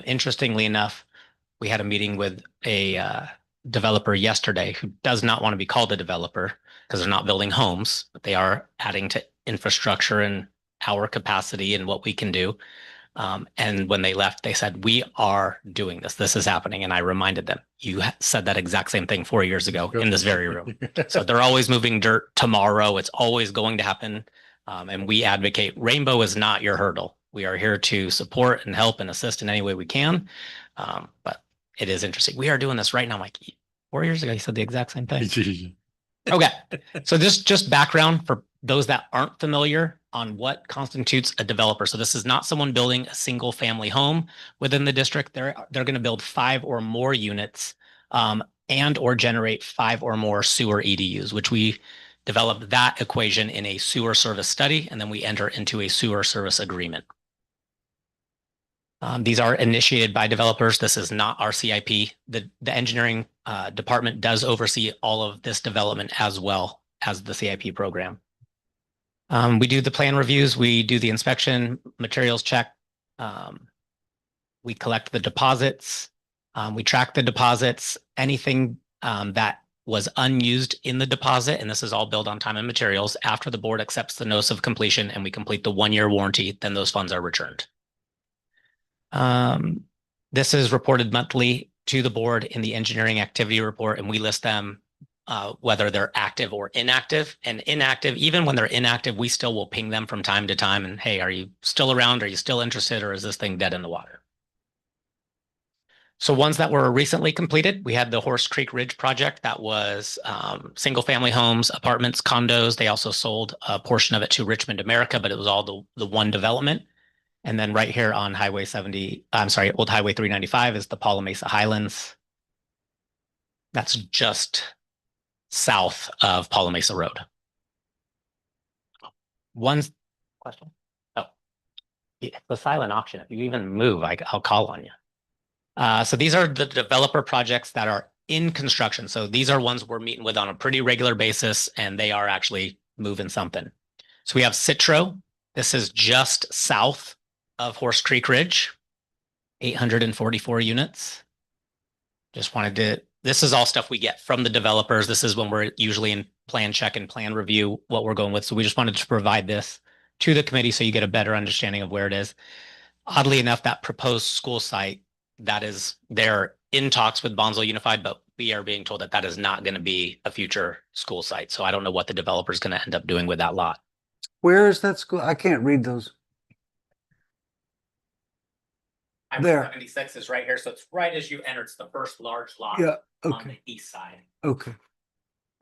Interestingly enough, we had a meeting with a developer yesterday who does not want to be called a developer because they're not building homes, but they are adding to infrastructure and our capacity and what we can do. And when they left, they said, we are doing this. This is happening. And I reminded them, you said that exact same thing 4 years ago in this very room. So they're always moving dirt tomorrow. It's always going to happen. And we advocate Rainbow is not your hurdle. We are here to support and help and assist in any way we can. But it is interesting. We are doing this right now. I'm like 4 years ago, you said the exact same thing. Okay. So this just background for those that aren't familiar. on what constitutes a developer. So this is not someone building a single family home within the district. They're going to build 5 or more units and or generate 5 or more sewer EDUs, which we developed that equation in a sewer service study, and then we enter into a sewer service agreement. These are initiated by developers. This is not our CIP. The engineering department does oversee all of this development as well as the CIP program. We do the plan reviews. We do the inspection, materials check. We collect the deposits. We track the deposits. Anything that was unused in the deposit, and this is all billed on time and materials, after the board accepts the notice of completion and we complete the 1-year warranty, then those funds are returned. This is reported monthly to the board in the engineering activity report, and we list them whether they're active or inactive. And inactive, even when they're inactive, we still will ping them from time to time and, hey, are you still around? Are you still interested? Or is this thing dead in the water? So ones that were recently completed, we had the Horse Creek Ridge project that was single family homes, apartments, condos. They also sold a portion of it to Richmond America, but it was all the one development. And then right here on Highway 70, I'm sorry, Old Highway 395 is the Paula Mesa Highlands. That's just south of Paula Mesa Road. One question. Oh, it's a silent auction. If you even move, I'll call on you. So these are the developer projects that are in construction. So these are ones we're meeting with on a pretty regular basis, and they are actually moving something. So we have Citro. This is just south of Horse Creek Ridge, 844 units. Just wanted to, this is all stuff we get from the developers. This is when we're usually in plan check and plan review what we're going with. So we just wanted to provide this to the committee so you get a better understanding of where it is. Oddly enough, that proposed school site, that is, they're in talks with Bonsall Unified, but we are being told that that is not going to be a future school site. So I don't know what the developer is going to end up doing with that lot. Where is that school? I can't read those. There. 76 is right here. So it's right as you enter. It's the first large lot Yeah, on okay, the east side. okay.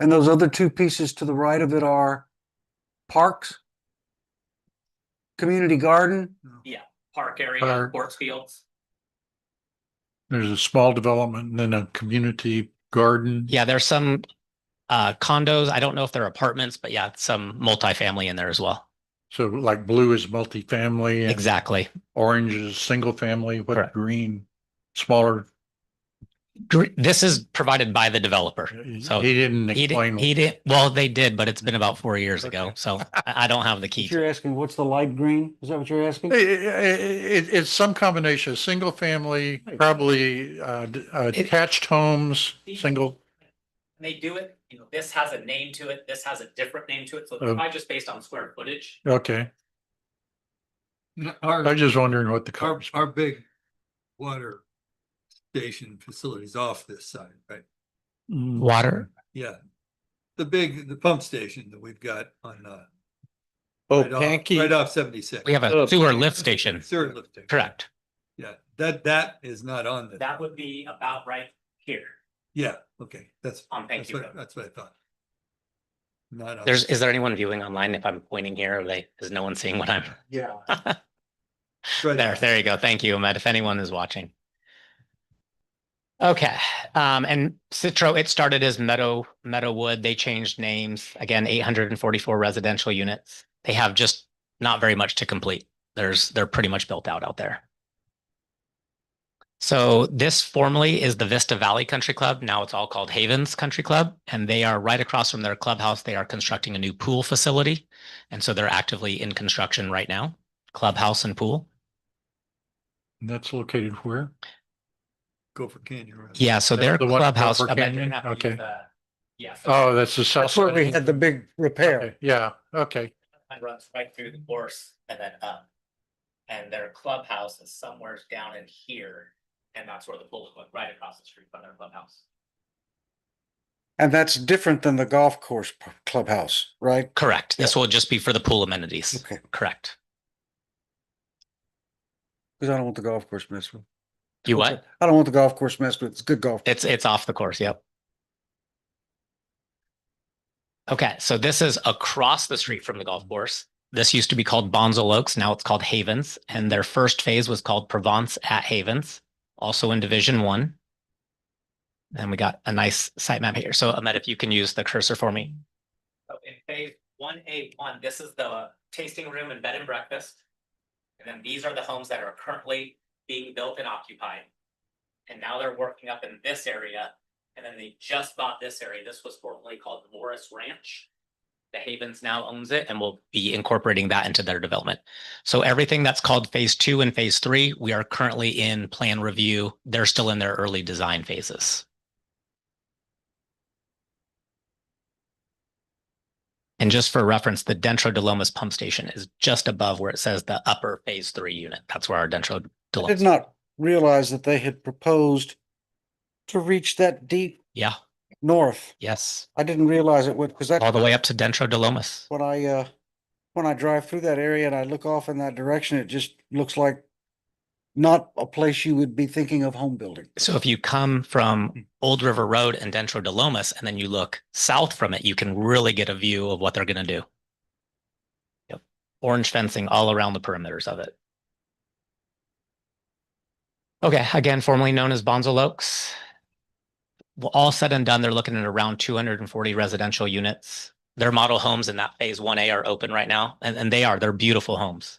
And those other 2 pieces to the right of it are parks? Community garden? Park area, Park. sports fields. There's a small development and then a community garden. Yeah, there's some condos. I don't know if they're apartments, but yeah, some multifamily in there as well. So like blue is multifamily and Exactly. orange is single family. What Correct. green? Smaller. This is provided by the developer. So He didn't He explain. did, well, they did, but it's been about 4 years ago. So I don't have the key. You're asking, what's the light green? Is that what you're asking? It's some combination of single family, probably attached homes, single. They do it, this has a name to it. This has a different name to it. So it's probably just based on square footage. Okay. I Our, was just wondering what the colors. our big water station facilities off this side, right? Water. Yeah. The pump station that we've got on, Oh, right off- Pankey. right off 76. We have a sewer lift station. Sewer lift station. Correct. Yeah, that is not on the. That would be about right here Yeah, okay, that's, on that's what I thought. Not on. Is there anyone viewing online? If I'm pointing here, is no one seeing what I'm? Yeah. Right There you go. Thank you, Ahmed, if anyone is watching. Okay, and Citro, it started as Meadowwood. They changed names. Again, 844 residential units. They have just not very much to complete. They're pretty much built out there. So this formerly is the Vista Valley Country Club. Now it's all called Havens Country Club, and they are right across from their clubhouse. They are constructing a new pool facility. And so they're actively in construction right now, clubhouse and pool. That's located where? Gopher Canyon. Road. Yeah, so their The one at clubhouse. Gopher I bet you're Canyon? gonna have to Okay. use the- Yeah. so Oh, that's the south. That's where we side. had the big repair. Okay, yeah, okay. It runs right through the course and then up. And their clubhouse is somewhere down in here. And that's where the pool is, right across the street from their clubhouse. And that's different than the golf course clubhouse, right? Correct. This will just be for the pool amenities. Okay. Correct. Because I don't want the golf course messed with. You what? I don't want the golf course messed with. It's good golf. It's off the course. Yep. Okay, so this is across the street from the golf course. This used to be called Bonzel Oaks. Now it's called Havens. And their first phase was called Provence at Havens, also in Division 1. Then we got a nice site map here. So Ahmed, if you can use the cursor for me. So in phase 1A1, this is the tasting room and bed and breakfast. And then these are the homes that are currently being built and occupied. And now they're working up in this area. And then they just bought this area. This was formerly called Morris Ranch. The Havens now owns it and will be incorporating that into their development. So everything that's called phase 2 and phase 3, we are currently in plan review. They're still in their early design phases. And just for reference, the Dentro de Lomas pump station is just above where it says the upper phase 3 unit. That's where our Dentro de I Lomas. did not realize that they had proposed to reach that deep Yeah, north. yes. I didn't realize it would, because that. All the way up to Dentro de Lomas. When I drive through that area and I look off in that direction, it just looks like not a place you would be thinking of home building. So if you come from Old River Road and Dentro de Lomas, and then you look south from it, you can really get a view of what they're going to do. Yep. Orange fencing all around the perimeters of it. Okay, again, formerly known as Bonzel Oaks. Well, all said and done, they're looking at around 240 residential units. Their model homes in that phase 1A are open right now, and they're beautiful homes.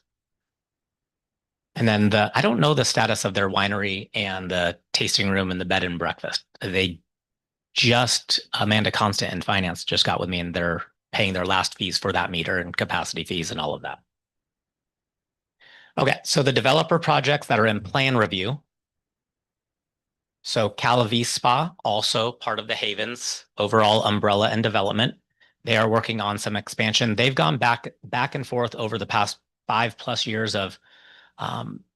And then I don't know the status of their winery and the tasting room and the bed and breakfast. Amanda Constant in finance just got with me, and they're paying their last fees for that meter and capacity fees and all of that. Okay, so the developer projects that are in plan review. So Calavis Spa, also part of the Havens overall umbrella and development. They are working on some expansion. They've gone back and forth over the past 5+ years of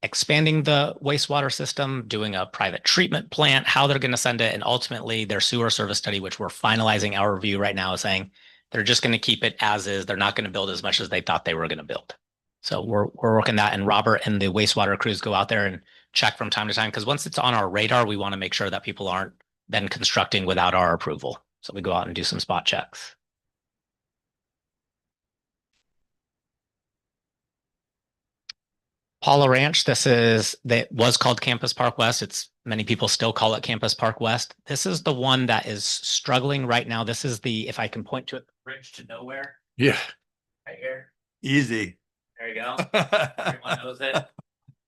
expanding the wastewater system, doing a private treatment plant, how they're going to send it, and ultimately their sewer service study, which we're finalizing our review right now, is saying they're just going to keep it as is. They're not going to build as much as they thought they were going to build. So we're working that, and Robert and the wastewater crews go out there and check from time to time, because once it's on our radar, we want to make sure that people aren't then constructing without our approval. So we go out and do some spot checks. Paula Ranch, that was called Campus Park West. Many people still call it Campus Park West. This is the one that is struggling right now. This is if I can point to it, the bridge to nowhere Yeah. right here. Easy. There you go. Everyone knows it.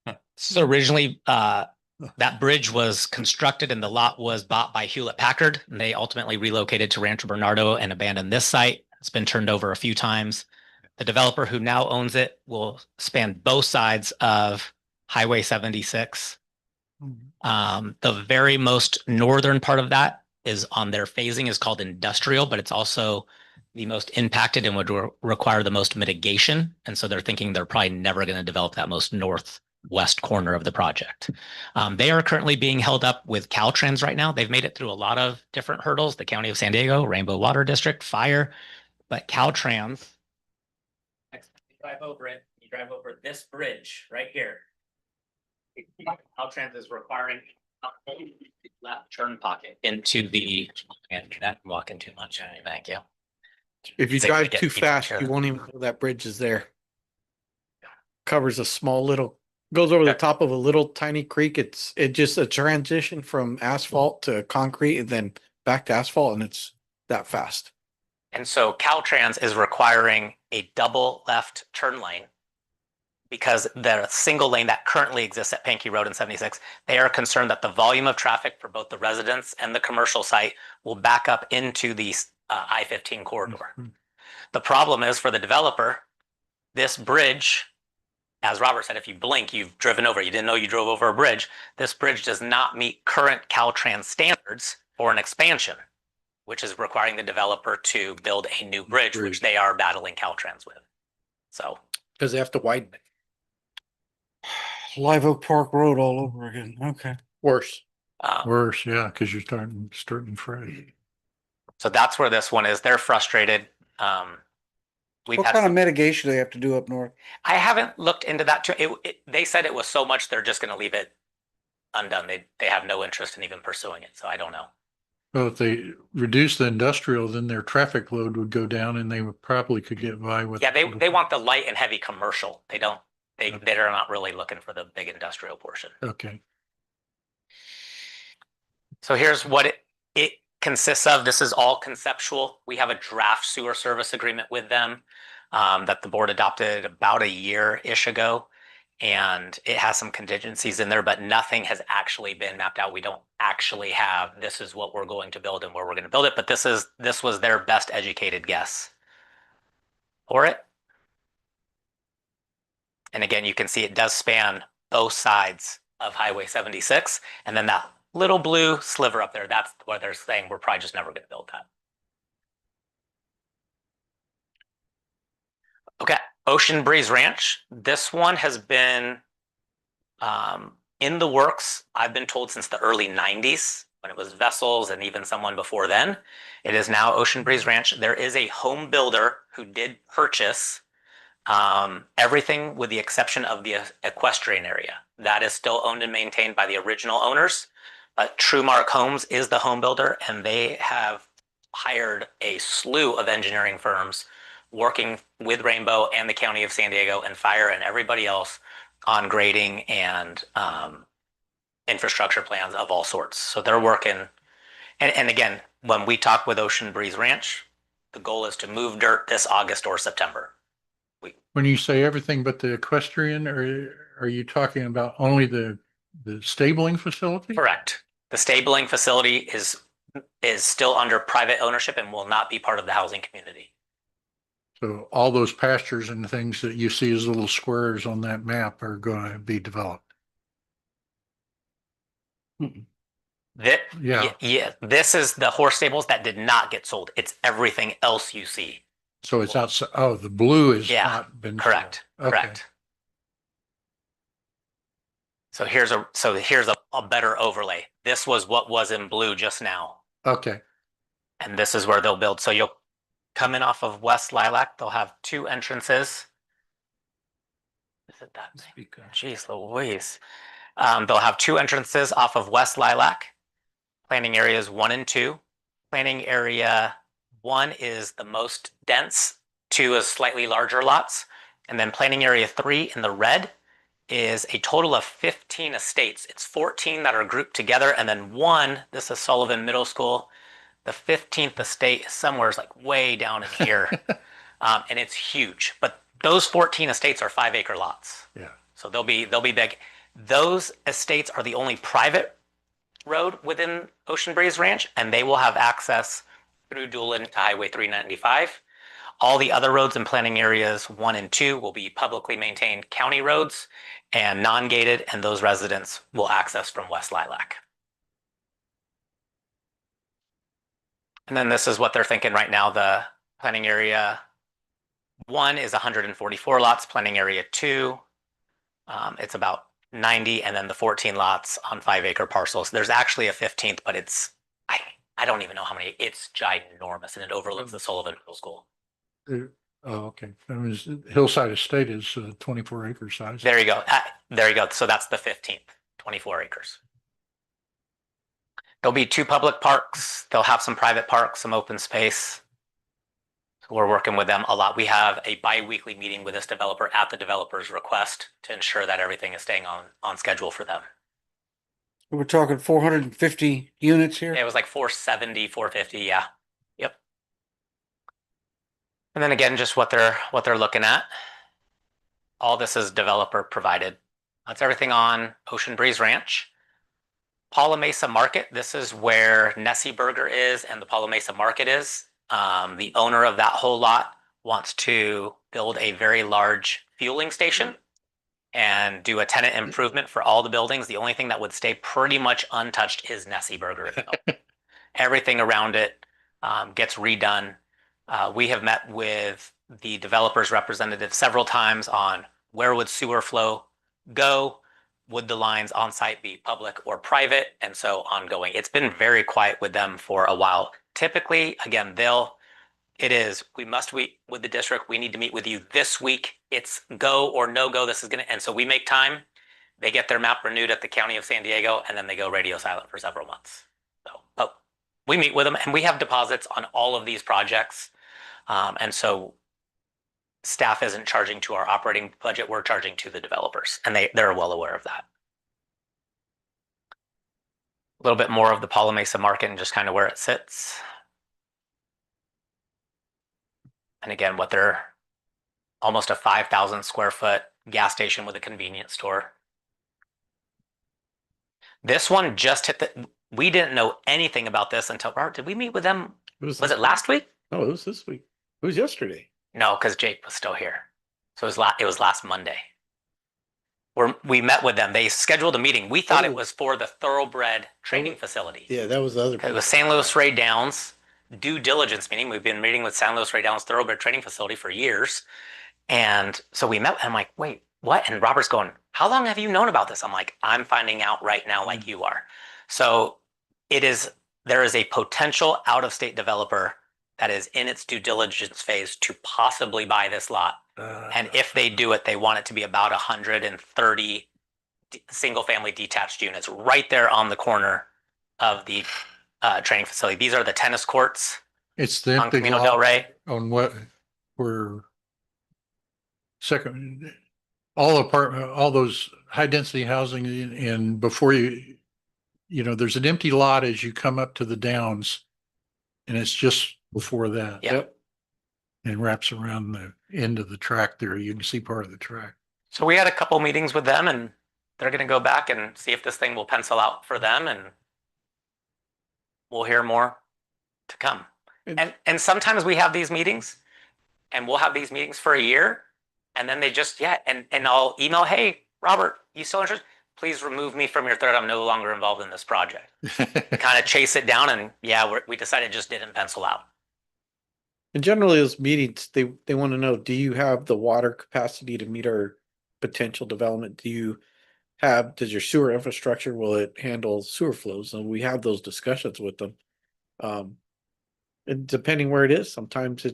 This is originally, that bridge was constructed and the lot was bought by Hewlett Packard, and they ultimately relocated to Rancho Bernardo and abandoned this site. It's been turned over a few times. The developer who now owns it will span both sides of Highway 76. The very most northern part of that is on their phasing is called industrial, but it's also the most impacted and would require the most mitigation. And so they're thinking they're probably never going to develop that most northwest corner of the project. They are currently being held up with Caltrans right now. They've made it through a lot of different hurdles, the County of San Diego, Rainbow Water District, fire, but Caltrans, you drive over it, you drive over this bridge right here. Caltrans is requiring a left turn pocket into the, and that walking too much. Thank you. If you Say we drive get too people fast, sure. you won't even know that bridge is there. Covers a small little, goes over the top of a little tiny creek. It's just a transition from asphalt to concrete and then back to asphalt, and it's that fast. And so Caltrans is requiring a double left turn lane because the single lane that currently exists at Pankey Road and 76, they are concerned that the volume of traffic for both the residents and the commercial site will back up into the I-15 corridor. Mhm. The problem is for the developer, this bridge, as Robert said, if you blink, you've driven over. You didn't know you drove over a bridge. This bridge does not meet current Caltrans standards for an expansion, which is requiring the developer to build a new bridge, which they are battling Caltrans with. So, Because they have to widen it. Live Oak Park Road all over again. Okay. Worse. Worse, yeah, because you're starting fresh. so that's where this one is. They're frustrated. We've What had kind of some, mitigation do they have to do up north? I haven't looked into that too. They said it was so much they're just going to leave it undone. They have no interest in even pursuing it. So I don't know. Well, if they reduce the industrial, then their traffic load would go down and they would probably could get by with. Yeah, they want the light and heavy commercial. They're not really looking for the big industrial portion. Okay. So here's what it consists of. This is all conceptual. We have a draft sewer service agreement with them that the board adopted about a year-ish ago. And it has some contingencies in there, but nothing has actually been mapped out. We don't actually have, this is what we're going to build and where we're going to build it, but this was their best educated guess for it. And again, you can see it does span both sides of Highway 76. And then that little blue sliver up there, that's where they're saying we're probably just never going to build that. Okay, Ocean Breeze Ranch. This one has been in the works, I've been told, since the early 90s, when it was Vessels and even someone before then. It is now Ocean Breeze Ranch. There is a home builder who did purchase everything with the exception of the equestrian area. That is still owned and maintained by the original owners. But Truemark Homes is the home builder, and they have hired a slew of engineering firms working with Rainbow and the County of San Diego and Fire and everybody else on grading and infrastructure plans of all sorts. So they're working. And again, when we talk with Ocean Breeze Ranch, the goal is to move dirt this August or September. When you say everything but the equestrian, or are you talking about only the stabling facility? Correct. The stabling facility is still under private ownership and will not be part of the housing community. So all those pastures and things that you see as little squares on that map are going to be developed. Yeah. This is the horse stables that did not get sold. It's everything else you see. So it's outside. Oh, the blue is Yeah, not been. Correct. sold. Okay. Correct. So here's a better overlay. This was what was in blue just now. Okay. And this is where they'll build. So you'll come in off of West Lilac. They'll have two entrances. Is it that thing? Jeez Louise. They'll have two entrances off of West Lilac. Planning areas 1 and 2. Planning area 1 is the most dense. 2 is slightly larger lots. And then planning area 3 in the red is a total of 15 estates. It's 14 that are grouped together. And then 1, this is Sullivan Middle School. The 15th estate is somewhere like way down in here. And it's huge. But those 14 estates are 5-acre lots. Yeah. So they'll be big. Those estates are the only private road within Ocean Breeze Ranch, and they will have access through Doolin to Highway 395. All the other roads in planning areas 1 and 2 will be publicly maintained county roads and non-gated, and those residents will access from West Lilac. And then this is what they're thinking right now. The planning area 1 is 144 lots, planning area 2, it's about 90, and then the 14 lots on 5-acre parcels. There's actually a 15th, but it's, I don't even know how many. It's ginormous, and it overlooks the Sullivan Middle School. Oh, okay. That was Hillside Estate is 24 acre size. There you go. There you go. So that's the 15th, 24 acres. There'll be 2 public parks. They'll have some private parks, some open space. So we're working with them a lot. We have a bi-weekly meeting with this developer at the developer's request to ensure that everything is staying on schedule for them. We're talking 450 units here. It was like 470, 450. Yeah. Yep. And then again, just what they're looking at. All this is developer provided. That's everything on Ocean Breeze Ranch. Paula Mesa Market. This is where Nessie Burger is and the Paula Mesa Market is. The owner of that whole lot wants to build a very large fueling station and do a tenant improvement for all the buildings. The only thing that would stay pretty much untouched is Nessie Burger. Everything around it gets redone. We have met with the developer's representative several times on where would sewer flow go, would the lines on site be public or private, and so ongoing. It's been very quiet with them for a while. Typically, again, we must meet with the district. We need to meet with you this week. It's go or no go. And so we make time. They get their map renewed at the County of San Diego, and then they go radio silent for several months. So, we meet with them and we have deposits on all of these projects. And so staff isn't charging to our operating budget, we're charging to the developers, and they're well aware of that. A little bit more of the Paula Mesa market and just kind of where it sits. And again, what they're almost a 5,000 square foot gas station with a convenience store. This one just hit we didn't know anything about this until, Robert, did we meet with them? Was it last week? No, it was this week. It was yesterday. No, because Jake was still here. So it was last Monday. We met with them. They scheduled a meeting. We thought it was for the Thoroughbred training facility. Yeah, that was the other. It was San Luis Rey Downs due diligence meeting. We've been meeting with San Luis Rey Downs Thoroughbred training facility for years. And so we met, and I'm like, wait, what? And Robert's going, how long have you known about this? I'm like, I'm finding out right now like you are. So there is a potential out-of-state developer that is in its due diligence phase to possibly buy this lot. And if they do it, they want it to be about 130 single-family detached units right there on the corner of the training facility. These are the tennis courts It's the on empty Camino del lot Rey. on what, where second, all apartment, all those high density housing and before there's an empty lot as you come up to the downs. And it's just before that. Yeah. Yep. And wraps around the end of the track there. You can see part of the track. So we had a couple meetings with them, and they're going to go back and see if this thing will pencil out for them, and we'll hear more to come. And sometimes we have these meetings, and we'll have these meetings for a year, and then they just and I'll email, hey, Robert, you still interested? Please remove me from your thread. I'm no longer involved in this project. Kind of chase it down, and we decided it just didn't pencil out. And generally those meetings, they want to know, do you have the water capacity to meet our potential development? Does your sewer infrastructure, will it handle sewer flows? And we have those discussions with them. And depending where it is, sometimes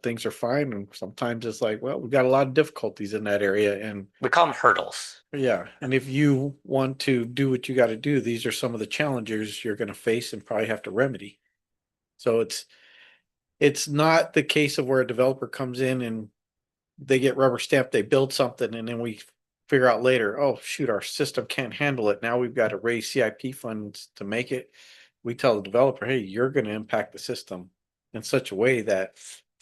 things are fine. And sometimes it's like, well, we've got a lot of difficulties in that area. And We call them hurdles. yeah, and if you want to do what you got to do, these are some of the challenges you're going to face and probably have to remedy. So it's not the case of where a developer comes in and they get rubber stamped, they build something, and then we figure out later, oh shoot, our system can't handle it. Now we've got to raise CIP funds to make it. We tell the developer, hey, you're going to impact the system in such a way that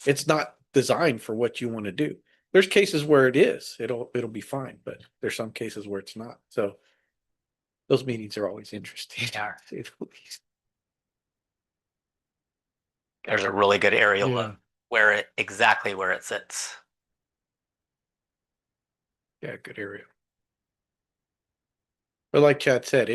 it's not designed for what you want to do. There's cases where it is, it'll be fine, but there's some cases where it's not. So those meetings are always interesting. They are. to say the least. There's a really good aerial Yeah. of exactly where it sits. Yeah, good area. But like Chad said,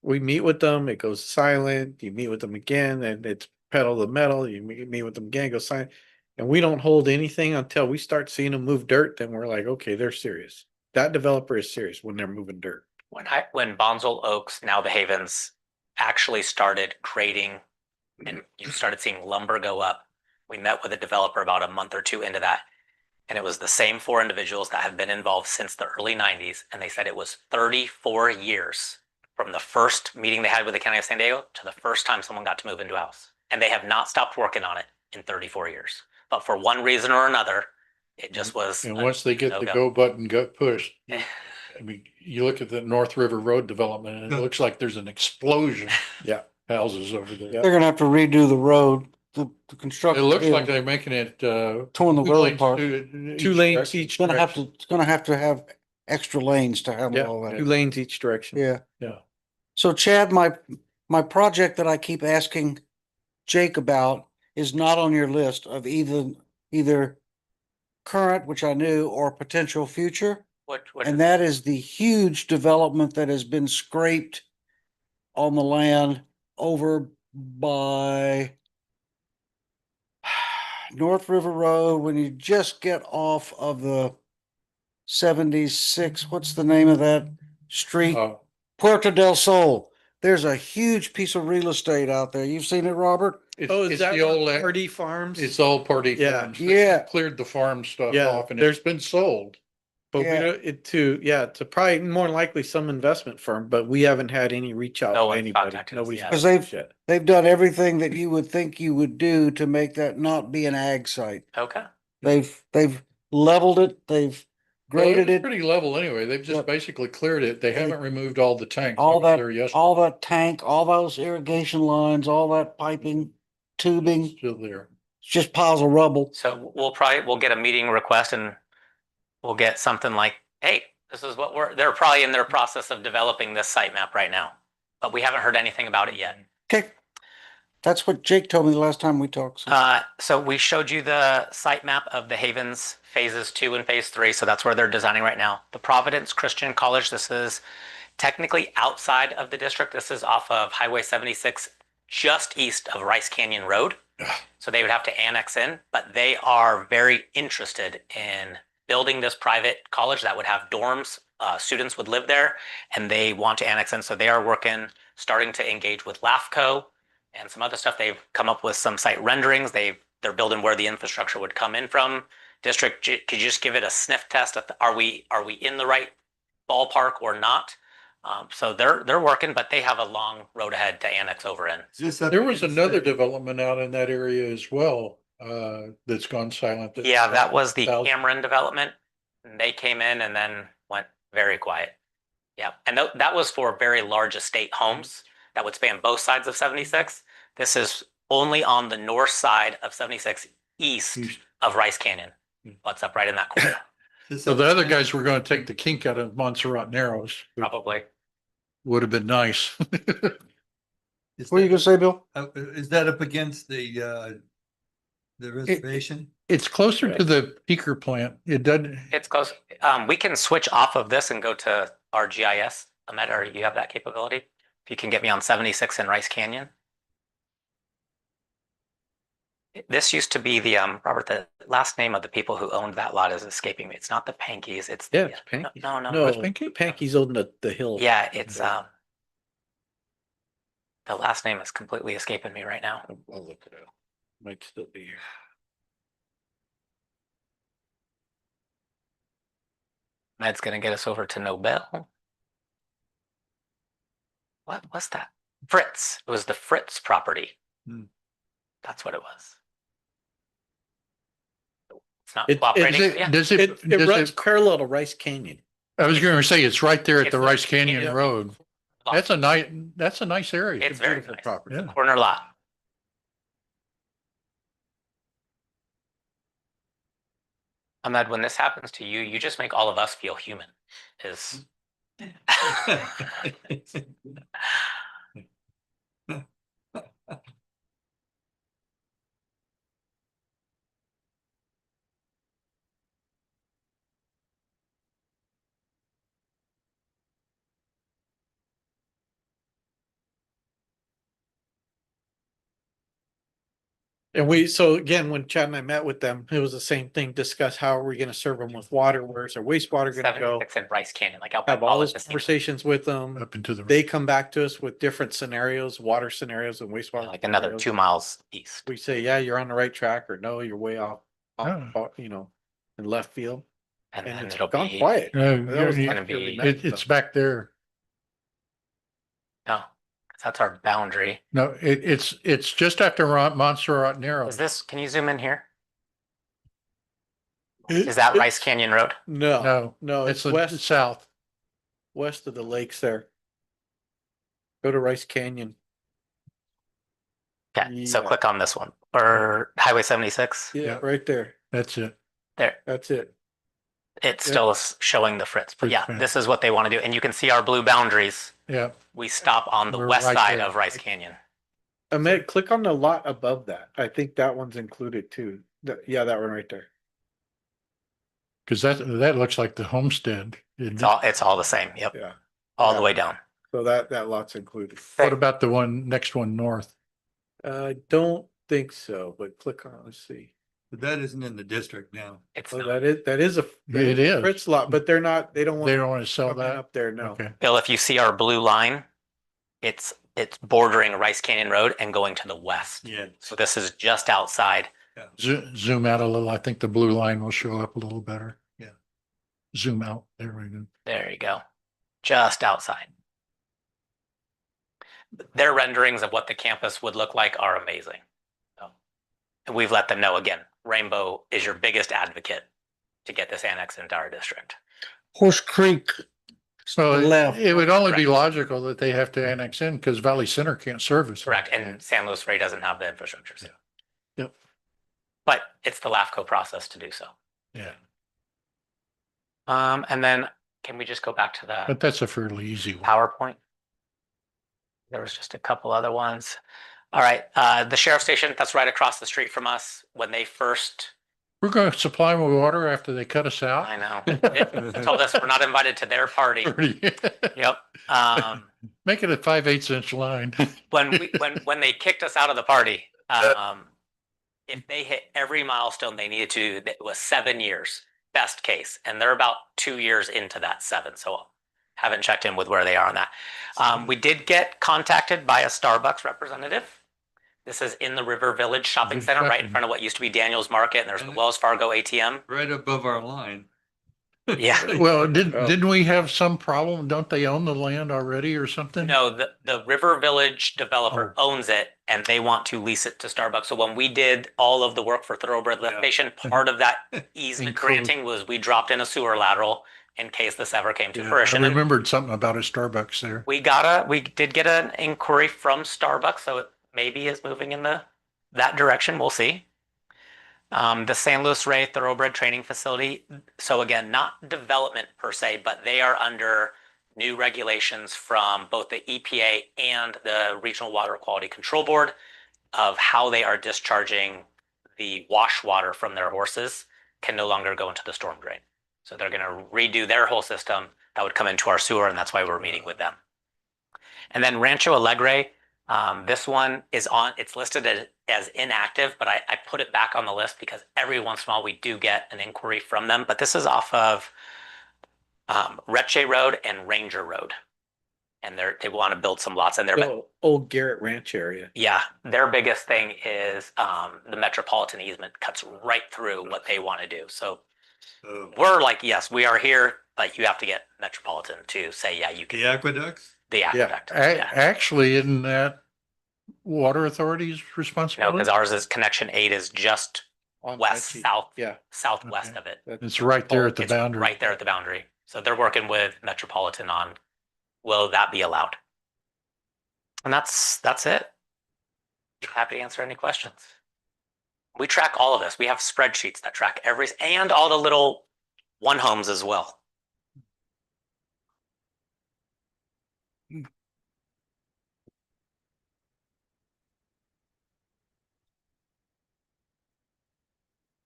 we meet with them, it goes silent, you meet with them again, and it's pedal to the metal, you meet with them again, it goes silent. And we don't hold anything until we start seeing them move dirt, then we're like, okay, they're serious. That developer is serious when they're moving dirt. When Bonsall Oaks, now the Havens, actually started creating and you started seeing lumber go up, we met with a developer about a month or two into that. And it was the same 4 individuals that have been involved since the early 90s. And they said it was 34 years from the first meeting they had with the County of San Diego to the first time someone got to move into a house. And they have not stopped working on it in 34 years. But for one reason or another, it just was. And once they get the go button got pushed, I mean, you look at the North River Road development and it looks like there's an explosion. Yeah. Houses over there. They're gonna have to redo the road, the construction. It looks like they're making it, Torn the two road lanes apart. to Two lanes direction. each It's gonna have to have extra lanes to handle Yeah, all 2 that. lanes each direction. Yeah. Yeah. So Chad, my project that I keep asking Jake about is not on your list of either current, which I knew, or potential future. What And that is the huge development that has been scraped on the land over by North River Road when you just get off of the 76. What's the name of that street? Puerto del Sol. There's a huge piece of real estate out there. You've seen it, Robert? Oh, is It's that the old, RD Farms? it's all party Yeah. farms. Yeah. Cleared the farm stuff Yeah, off and there's- it's been sold. But we Yeah. know it's probably more than likely some investment firm, but we haven't had any reach out No to one's anybody. contacted us Nobody's yet. 'Cause contacted us yet. they've done everything that you would think you would do to make that not be an ag site. Okay. They've leveled it, they've Well, graded it's it, pretty level anyway. They've just Yep. basically cleared it. They haven't removed all the tanks. I all was that, there yesterday. all that tank, all those irrigation lines, all that piping, tubing, Still there. it's just piles of rubble. So we'll get a meeting request and we'll get something like, hey, this is what they're probably in their process of developing this site map right now, but we haven't heard anything about it yet. Okay. That's what Jake told me the last time we talked. So we showed you the site map of the Havens phases 2 and phase 3. So that's where they're designing right now. The Providence Christian College, this is technically outside of the district. This is off of Highway 76, just east of Rice Canyon Road. So they would have to annex in, but they are very interested in building this private college that would have dorms. Students would live there and they want to annex in. So they are starting to engage with LAFCO and some other stuff. They've come up with some site renderings. They're building where the infrastructure would come in from. District, could you just give it a sniff test? Are we in the right ballpark or not? So they're working, but they have a long road ahead to annex over in. There was another development out in that area as well, that's gone silent. Yeah, that was the 1,000. Cameron development. They came in and then went very quiet. Yeah, and that was for very large estate homes that would span both sides of 76. This is only on the north side of 76 east of Rice Canyon. What's up right in that corner? So the other guys were gonna take the kink out of Montserrat Narrows. Probably. Would have been nice. What are you gonna say, Bill? Is that up against the reservation? It's closer to the peaker plant. It doesn't, It's close. We can switch off of this and go to our GIS. Ahmed, or you have that capability? If you can get me on 76 in Rice Canyon. This used to be the, Robert, the last name of the people who owned that lot is escaping me. It's not the Pankeys, it's. Yeah, the- it's Pankeys. No, No, it's Pinky? Panky's on the hill. Yeah, it's, the last name is completely escaping me right now. I'll look it up. Might still be here. Med's gonna get us over to Nobel. What was that? Fritz. It was the Fritz property. Hmm. That's what it was. It's not Is cooperating. Yeah. does It does runs parallel to Rice Canyon. I was gonna say, it's right there at It's the the- Rice Canyon yeah. Road. That's a nice area. It's very beautiful nice. property. Yeah. Corner lot. Ahmed, when this happens to you, you just make all of us feel human. Is And so again, when Chad and I met with them, it was the same thing, discuss how are we gonna serve them with water, where's their wastewater gonna go? 76 in Rice Canyon, like out by Have all those College. conversations with them. Up into the. They come back to us with different scenarios, water scenarios and wastewater. Like another scenarios. 2 miles east. We say, yeah, you're on the right track, or no, you're way off, Oh. in left field. And And then it's it'll gone be, quiet. No, That was gonna actually be- nice, it's though. back there. no, 'cause that's our boundary. No, it's just after Montserrat Narrows. Is this, can you zoom in here? Is that Rice Canyon Road? No, no, It's it's west, south. west of the lakes there. Go to Rice Canyon. Okay, so Yeah. click on this one, or Highway 76. Yeah, Yeah. right there. That's it. There, That's it. it's Yeah. still is showing the Fritz, but yeah, Fritz, yeah. this is what they want to do. And you can see our blue boundaries. Yeah. We stop on the We're west right side there. of Rice Canyon. Ahmed, click on the lot above that. I think that one's included too. Yeah, that one right there. Cause that looks like the homestead. isn't it? It's all the same. Yep, Yeah. all the Yeah. way down. So that lot's included. What about the next one north? I don't think so, but click on, it. Let's see. But that isn't in the district now. It's Oh, not. that is a. It is. Fritz lot, but they don't want. They don't want to sell that? Up there, no. Okay. Bill, if you see our blue line, it's bordering Rice Canyon Road and going to the west. Yeah. So this is just outside. Zoom out a little. I think the blue line will show up a little better. zoom out. There we go. There you go. Just outside. Their renderings of what the campus would look like are amazing. So, and we've let them know again, Rainbow is your biggest advocate to get this annexed into our district. Horse Creek. So Left. it would only be Correct. logical that they have to annex in because Valley Center can't service. Correct. And San Luis Rey doesn't have the infrastructure. So. Yep. But it's the LAFCO process to do so. Yeah, And then can we just go back to the but that's a fairly easy one. PowerPoint? There was just a couple other ones. All right, the sheriff station, that's right across the street from us. When they first, We're going to supply them with water after they cut us out. I know, it told us we're not invited to their party. Yep. Make it a 5/8 inch line. When they kicked us out of the party, if they hit every milestone they needed to, it was 7 years, best case, and they're about 2 years into that 7. So haven't checked in with where they are on that. We did get contacted by a Starbucks representative. This is in the River Village Shopping Good Center, right in shopping. front of what used to be Daniel's Market, and there's the Wells Fargo ATM. Right above our line. Yeah. Well, didn't we have some problem? Don't they own the land already or something? No, the River Village developer owns it and they want to lease it to Starbucks. So when we did all of the work for Thoroughbred Lift Yeah. Station, part of that easement Include- granting was we dropped in a sewer lateral in case this ever came to Yeah, I fruition. And remembered something about a Starbucks there. we did get an inquiry from Starbucks, so it maybe is moving in that direction. We'll see. The San Luis Rey Thoroughbred Training Facility. So again, not development per se, but they are under new regulations from both the EPA and the Regional Water Quality Control Board of how they are discharging the wash water from their horses can no longer go into the storm drain. So they're going to redo their whole system that would come into our sewer, and that's why we're meeting with them. And then Rancho Alegre, this one is it's listed as inactive, but I put it back on the list because every once in a while we do get an inquiry from them. But this is off of Reche Road and Ranger Road. And they want to build some lots in there. But The old Garrett Ranch area. yeah, their biggest thing is the metropolitan easement cuts right through what they want to do. So we're like, yes, we are here, but you have to get metropolitan to say, yeah, you can. The aqueducts? The aqueduct. A- Yeah. Actually, isn't that Water Authority's No, responsibility? because ours is connection 8 is just on west, Reche. south, Yeah. southwest Okay. of it. It's right there at the It's boundary. right there at the boundary. So they're working with Metropolitan on, will that be allowed? And that's it. Happy to answer any questions. We track all of this. We have spreadsheets that track and all the little one homes as well.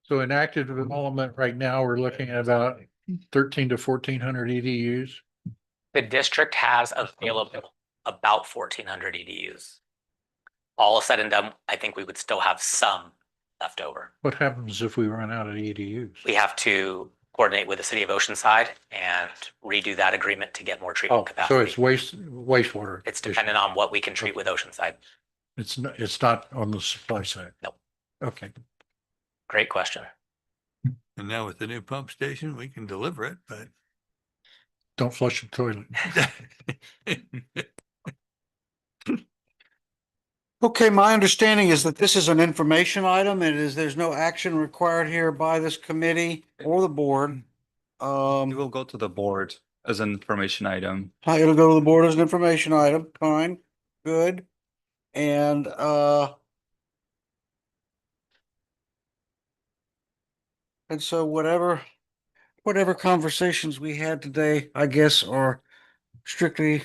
So in active development right now, we're looking at about 13 to 1,400 EDUs. The district has available about 1,400 EDUs. All said and done, I think we would still have some left over. What happens if we run out of EDUs? We have to coordinate with the city of Oceanside and redo that agreement to get more Oh, treatment so capacity. it's wastewater. It's dependent on what we can treat with Oceanside. It's not on the supply side. Nope. Okay. Great question. And now with the new pump station, we can deliver it, but. Don't flush the toilet. Okay, my understanding is that this is an information item. There's no action required here by this committee or the board. It will go to the board as an information item. It'll go to the board as an information item. Fine, good. And, and so whatever conversations we had today, I guess, are strictly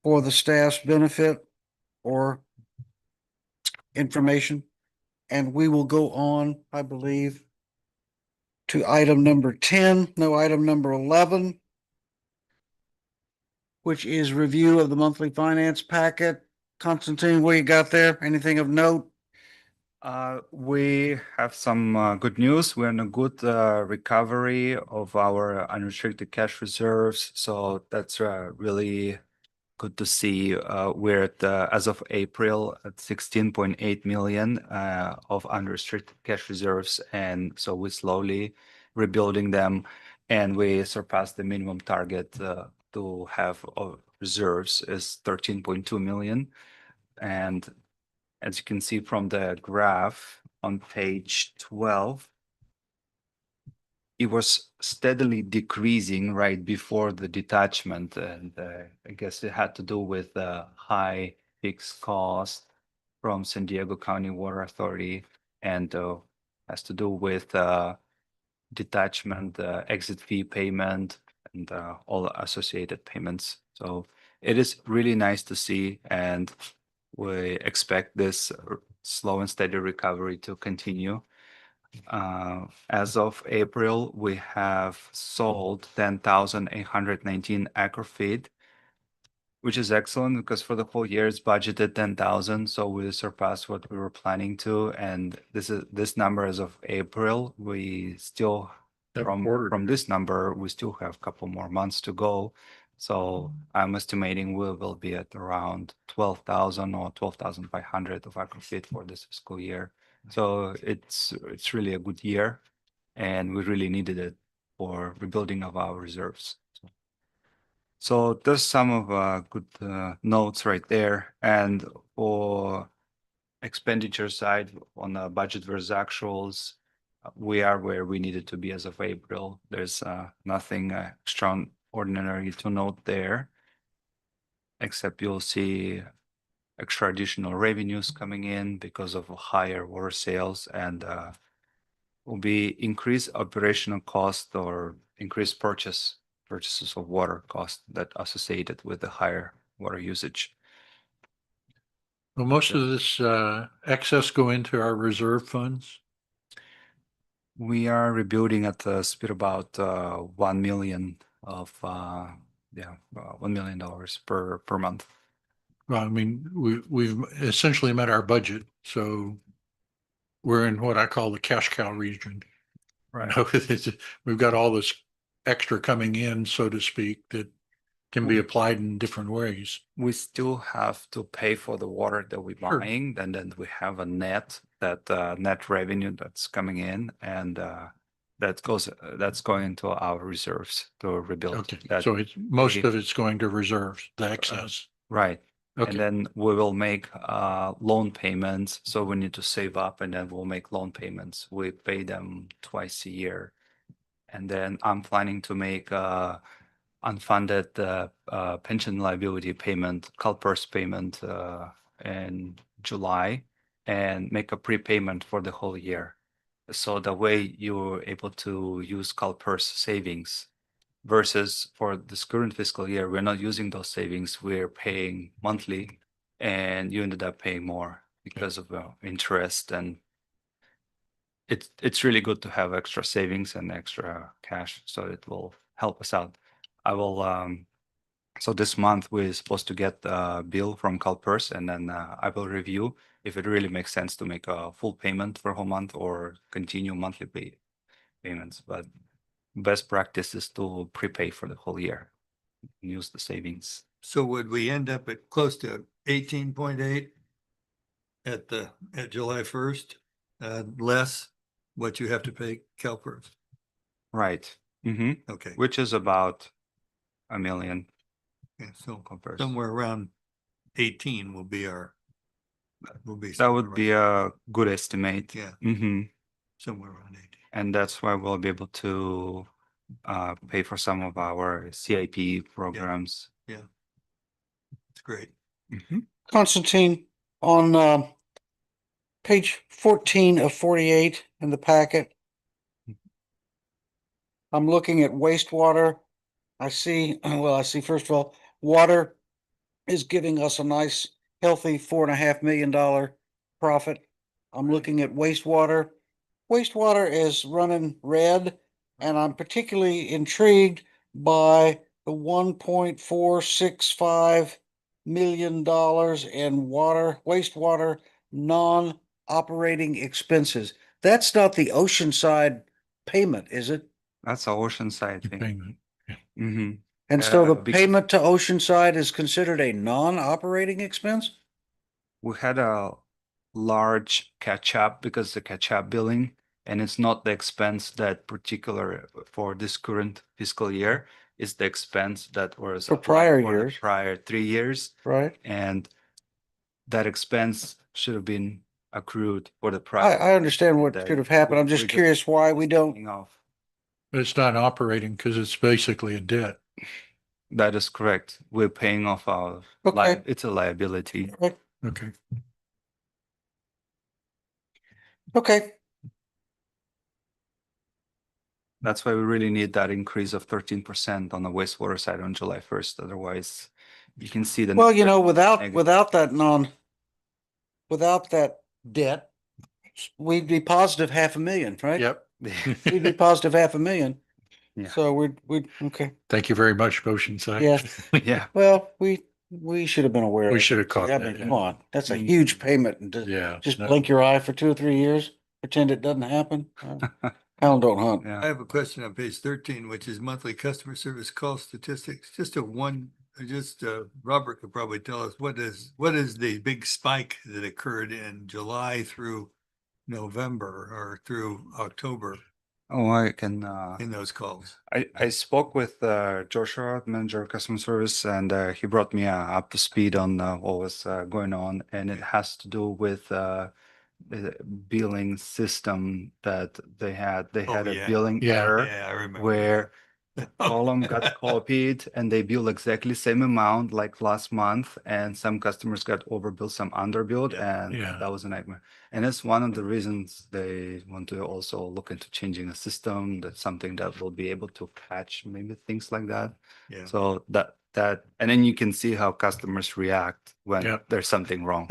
for the staff's benefit or information. And we will go on, I believe, to item number 10, no, item number 11, which is review of the monthly finance packet. Constantine, what you got there? Anything of note? We have some good news. We're in a good recovery of our unrestricted cash reserves. So that's really good to see. We're at, as of April, at 16.8 million of unrestricted cash reserves. And so we're slowly rebuilding them. and we surpassed the minimum target to have reserves is 13.2 million. And as you can see from the graph on page 12, it was steadily decreasing right before the detachment. And I guess it had to do with the high fixed cost from San Diego County Water Authority, and has to do with detachment, exit fee payment, and all the associated payments. So it is really nice to see, and we expect this slow and steady recovery to continue. As of April, we have sold 10,819 acre feet, which is excellent because for the whole year it's budgeted 10,000. So we surpassed what we were planning to. And this number as of April, we still, from this number, we still have a couple more months to go. So I'm estimating we will be at around 12,000 or 12,500 of acre feet for this fiscal year. So it's really a good year, and we really needed it for rebuilding of our reserves. So there's some of good notes right there. And for expenditure side on the budget versus actuals, we are where we needed to be as of April. There's nothing extraordinary to note there, except you'll see extra additional revenues coming in because of higher water sales, and will be increased operational cost or increased purchases of water cost that associated with the higher water usage. Will most of this excess go into our reserve funds? We are rebuilding at the speed about 1 million of $1 million per month. Well, I mean, we've essentially met our budget, so we're in what I call the cash cow region. Right. We've got all this extra coming in, so to speak, that can be applied in different ways. We still have to pay for the water that we're Sure. buying, and then we have a net revenue that's coming in, and that's going into our reserves to rebuild. Okay, that. so most of it's going to reserves, the excess. Right. Okay. And then we will make loan payments. So we need to save up, and then we'll make loan payments. We pay them twice a year. And then I'm planning to make unfunded pension liability payment, CalPERS payment in July, and make a prepayment for the whole year. So the way you're able to use CalPERS savings versus for this current fiscal year, we're not using those savings. We're paying monthly, and you ended up paying more because of interest. And it's really good to have extra savings and extra cash, so it will help us out. I will so this month we're supposed to get a bill from CalPERS, and then I will review if it really makes sense to make a full payment for a whole month or continue monthly payments. But best practice is to prepay for the whole year and use the savings. So would we end up at close to 18.8 at July 1st, less what you have to pay CalPERS? Right. Mm-hmm. Okay. Which is about $1 million. Yeah, so CalPERS. somewhere around 18 will be That would be a good estimate. Yeah. Mm-hmm. somewhere around 18. And that's why we'll be able to pay for some of our CIP programs. Yeah. It's great. Mm-hmm. Constantine, on page 14 of 48 in the packet, I'm looking at wastewater. I see first of all, water is giving us a nice, healthy $4.5 million profit. I'm looking at wastewater. Wastewater is running red, and I'm particularly intrigued by the $1.465 million in wastewater non-operating expenses. That's not the Oceanside payment, is it? That's an Oceanside thing. Payment. Mm-hmm. And so the because- payment to Oceanside is considered a non-operating expense? We had a large catch up because the catch up billing, And it's not the expense that particular for this current fiscal year, it's the expense that was For applied prior for the years. prior 3 years. right? And that expense should have been accrued for the I, prior. I understand what that should have happened. I'm we're just curious why we don't. paying off. It's not operating because it's basically a debt. That is correct. We're paying off our, Okay. it's a liability. Okay. Okay, That's why we really need that increase of 13% on the wastewater side on July 1st. Otherwise, you can see the. well, you know, Negative. without that debt, we'd be positive 500,000, right? Yep. We'd be positive 500,000. Yeah. So we'd, okay, Thank you very much, Oceanside. yeah. Yeah. Well, we should have been aware. We of should have it. caught I that, mean, yeah. come on, that's a Mm. huge payment and to Yeah. just no, blink your eye for 2 or 3 years, pretend it doesn't happen. Hound don't hunt. Yeah. I have a question on page 13, which is monthly customer service call statistics. Robert could probably tell us what is the big spike that occurred in July through November or through October Oh, I can, in those calls? I spoke with Joshua, manager of customer service, and he brought me up to speed on what was going on, and it has to do with the billing system that they had. They Oh, had a yeah. billing Yeah. error Yeah, I remember. where the column got copied and they bill exactly same amount like last month, and some customers got overbilled, some underbilled, Yeah. and Yeah. that was a nightmare. And it's one of the reasons they want to also look into changing the system. That's something that will be able to catch maybe things like that. Yeah. So and then you can see how customers react when Yep. there's something wrong.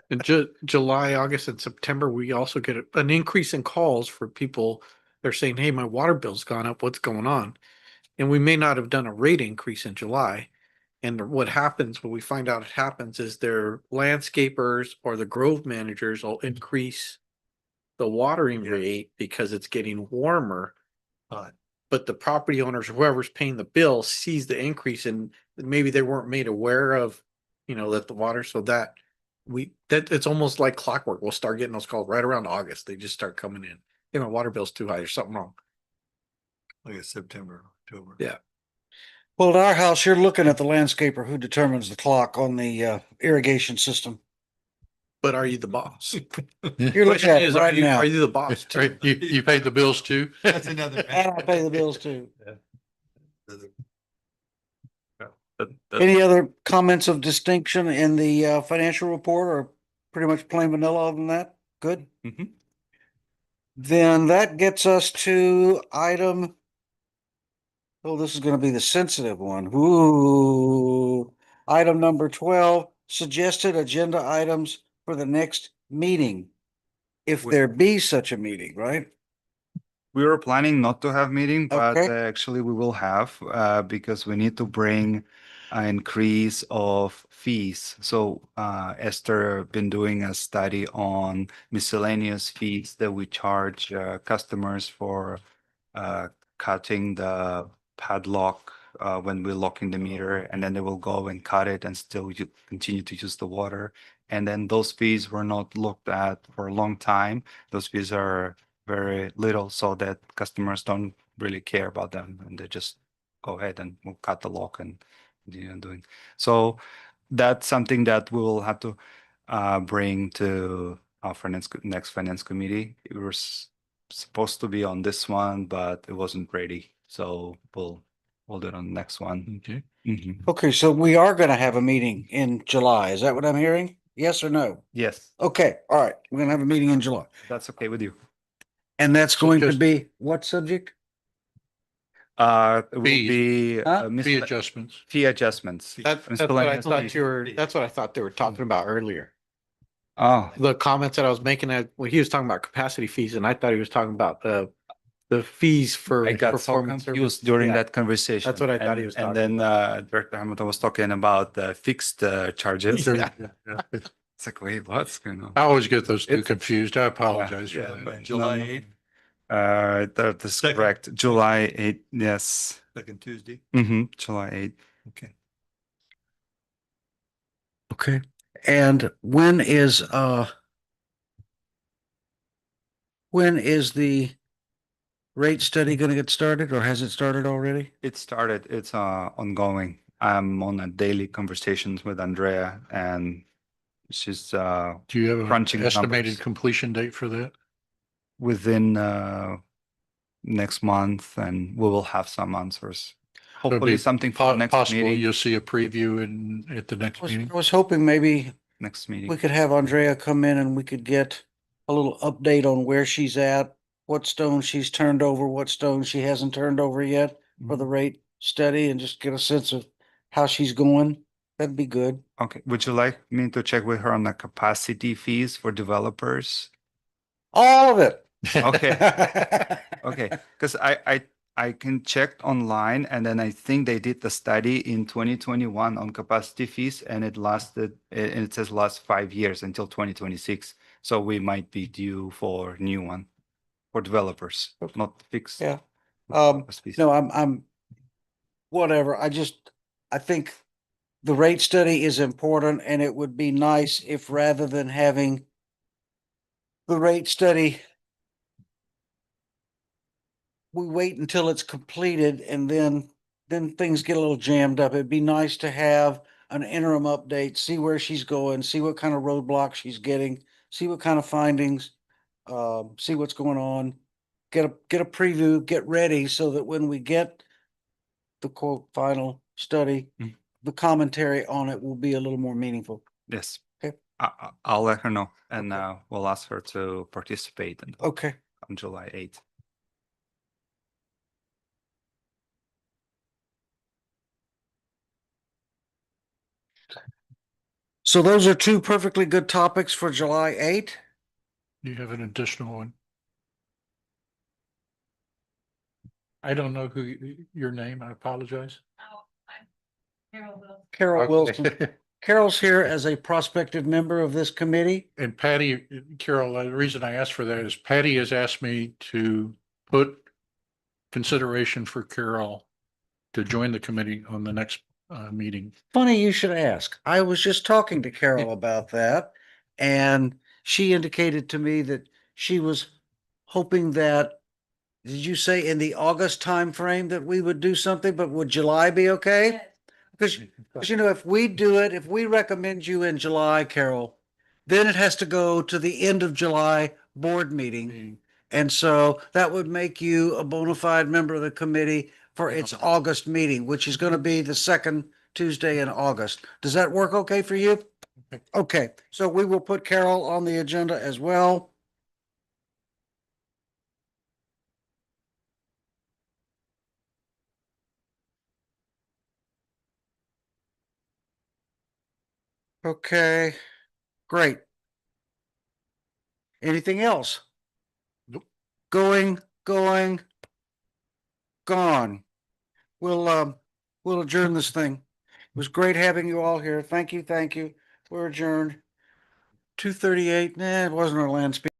In July, August, and September, we also get an increase in calls for people. They're saying, hey, my water bill's gone up. What's going on? And we may not have done a rate increase in July. And what happens when we find out it happens is their landscapers or the grove managers will increase the watering Yeah. rate because it's getting warmer. Hot. But the property owners, whoever's paying the bill, sees the increase and maybe they weren't made aware of, that the water, so that it's almost like clockwork. We'll start getting those calls right around August. They just start coming in. Hey, my water bill's too high. There's something wrong. Like a September, October. Yeah. Well, at our house, you're looking at the landscaper who determines the clock on the irrigation system. But are you the boss? You're looking at it Are right you, now. are you the boss too? Right, you paid the bills too? That's another. And I pay the bills too. That- Any other comments of distinction in the financial report, or pretty much plain vanilla other than that? Good. Mhm. Then that gets us to item. Oh, this is gonna be the sensitive one. Ooh. Item number 12, suggested agenda items for the next meeting. If there be such a meeting, right? We were planning not to have meeting, but Okay. actually we will have because we need to bring an increase of fees. So Esther been doing a study on miscellaneous fees that we charge customers for cutting the padlock when we're locking the meter, and then they will go and cut it and still continue to use the water. And then those fees were not looked at for a long time. Those fees are very little, so that customers don't really care about them, and they just go ahead and we'll cut the lock and continue doing. So that's something that we will have to bring to our next finance committee. It was supposed to be on this one, but it wasn't ready, so we'll do it on the next one. Okay. Mhm. Okay, so we are gonna have a meeting in July. Is that what I'm hearing? Yes or no? Yes, Okay, all right. We're gonna have a meeting in July. that's okay with you. And that's So going to just- be what subject? It will Fees. be Huh? Fee adjustments. fee adjustments. That's what I Miscellaneous thought fees. you were, that's what I thought they were talking about earlier. Oh, The comments that I was making when he was talking about capacity fees, and I thought he was talking about the fees for I got so performance confused services. during Yeah. that conversation. That's what I thought he And- was And talking then Director Hamilton was talking about the fixed charges. Sure. Yeah. Yeah. It's like, wait, what's going on? I always get those two It's- confused. I apologize for Yeah, that. but July no, 8th, that is Second. correct. July 8th, yes. second Tuesday. July 8th. Okay. Okay. And when When is the rate study going to get started, or has it started already? It started, it's ongoing. I'm on a daily conversations with Andrea and she's Do you have crunching an the estimated numbers. completion date for that? Within next month, and we will have some answers. So it'd Hopefully be something for next Possible meeting, you'll see a preview at the next meeting. I was hoping maybe next we meeting. could have Andrea come in and we could get a little update on where she's at, what stones she's turned over, what stones she hasn't turned over yet for the rate study, and just get a sense of how she's going. That'd be good. Okay, would you like me to check with her on the capacity fees for developers? All of it. Okay. Okay, because I can check online and then I think they did the study in 2021 on capacity fees and it lasted, and it says last 5 years until 2026. So we might be due for new one for developers, not fixed. Yeah. fees. No, I'm whatever. I think the rate study is important, and it would be nice if rather than having the rate study, we wait until it's completed and then things get a little jammed up. It'd be nice to have an interim update, see where she's going, see what kind of roadblocks she's getting, see what kind of findings, see what's going on. Get a preview, get ready so that when we get the quote final study, Mm. the commentary on it will be a little more meaningful. Yes. Okay. I'll let her know and Okay. we'll ask her to participate Okay. on July 8th. So those are two perfectly good topics for July 8th. You have an additional one? I don't know your name. I apologize. Oh, I'm Carol Wilson. Carol Wilson. Okay. Carol's here as a prospective member of this committee. And Patty, Carol, the reason I asked for that is Patty has asked me to put consideration for Carol to join the committee on the next meeting. Funny you should ask. I was just talking to Carol about that, and she indicated to me that she was hoping that, did you say in the August timeframe that we would do something, but would July be okay? Yes. Because you know, if we do it, if we recommend you in July, Carol, then it has to go to the end of July board meeting. And so that would make you a bona fide member of the committee for its August meeting, which is going to be the second Tuesday in August. Does that work okay for you? Okay, so we will put Carol on the agenda as well. Okay, great. Anything else? Nope. Going, gone. We'll adjourn this thing. It was great having you all here. Thank you, thank you. We're adjourned. 2:38. It wasn't our land speed.